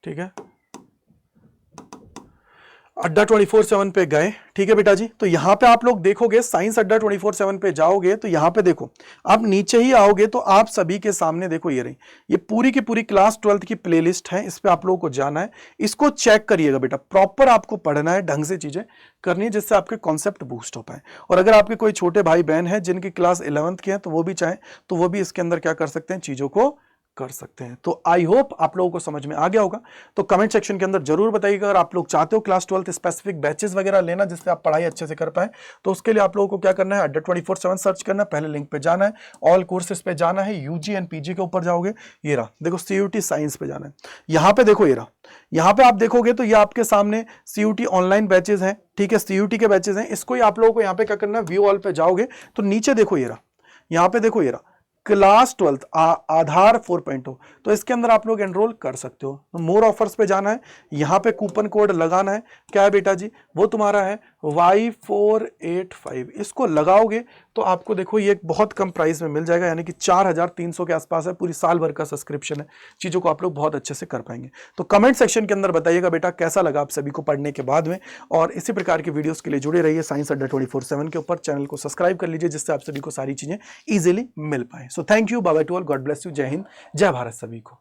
ठीक है, अड्डा 24/7 पे गए। ठीक है बेटा जी, तो यहां पे आप लोग देखोगे साइंस अड्डा 24/7 पे जाओगे तो यहां पे देखो आप नीचे ही आओगे तो आप सभी के सामने देखो ये रही, ये पूरी की पूरी क्लास 12 की प्लेलिस्ट है। इस पे आप लोगों को जाना है, इसको चेक करिएगा बेटा, प्रॉपर आपको पढ़ना है, ढंग से चीजें करनी है जिससे आपके कॉन्सेप्ट बूस्ट हो पाए। और अगर आपके कोई छोटे भाई बहन है जिनकी क्लास 11th की है तो वो भी चाहे तो वो भी इसके अंदर क्या कर सकते हैं, चीजों को कर सकते हैं। तो आई होप आप लोगों को समझ में आ गया होगा। तो कमेंट सेक्शन के अंदर जरूर बताइएगा अगर आप लोग चाहते हो क्लास 12 स्पेसिफिक बैचेस वगैरह लेना जिससे आप पढ़ाई अच्छे से कर पाए, तो उसके लिए आप लोगों को क्या करना है, अड्डा 24/7 सर्च करना है, पहले लिंक पे जाना है, ऑल कोर्सेज पे जाना है, यूजी एंड पीजी के ऊपर जाओगे, ये रहा देखो सीयूटी साइंस पे जाना है, यहां पे देखो ये रहा, यहां पे आप देखोगे तो ये आपके सामने सीयूटी ऑनलाइन बैचेस हैं। ठीक है, सीयूटी के बैचेस हैं, इसको ही आप लोगों को यहाँ पे क्या करना है, व्यू ऑल पे जाओगे तो नीचे देखो ये रहा, यहाँ पे देखो ये रहा क्लास 12 आधार 4.0, तो इसके अंदर आप लोग एनरोल कर सकते हो। तो मोर ऑफर्स पे जाना है, यहाँ पे कूपन कोड लगाना है, क्या है बेटा जी, वो तुम्हारा है Y485, इसको लगाओगे तो आपको देखो ये बहुत कम प्राइस में मिल जाएगा, यानी कि 4300 के आसपास है, पूरी साल भर का सब्सक्रिप्शन है, चीजों को आप लोग बहुत अच्छे से कर पाएंगे। तो कमेंट सेक्शन के अंदर बताइएगा बेटा कैसा लगा आप सभी को पढ़ने के बाद में, और इसी प्रकार की वीडियोस के लिए जुड़े रहिए साइंस अड्डा 24/7 के ऊपर। चैनल को सब्सक्राइब कर लीजिए जिससे आप सभी को सारी चीजें इजीली मिल पाए। So thank you, bye bye to all, God bless you, जय हिंद, जय भारत सभी को।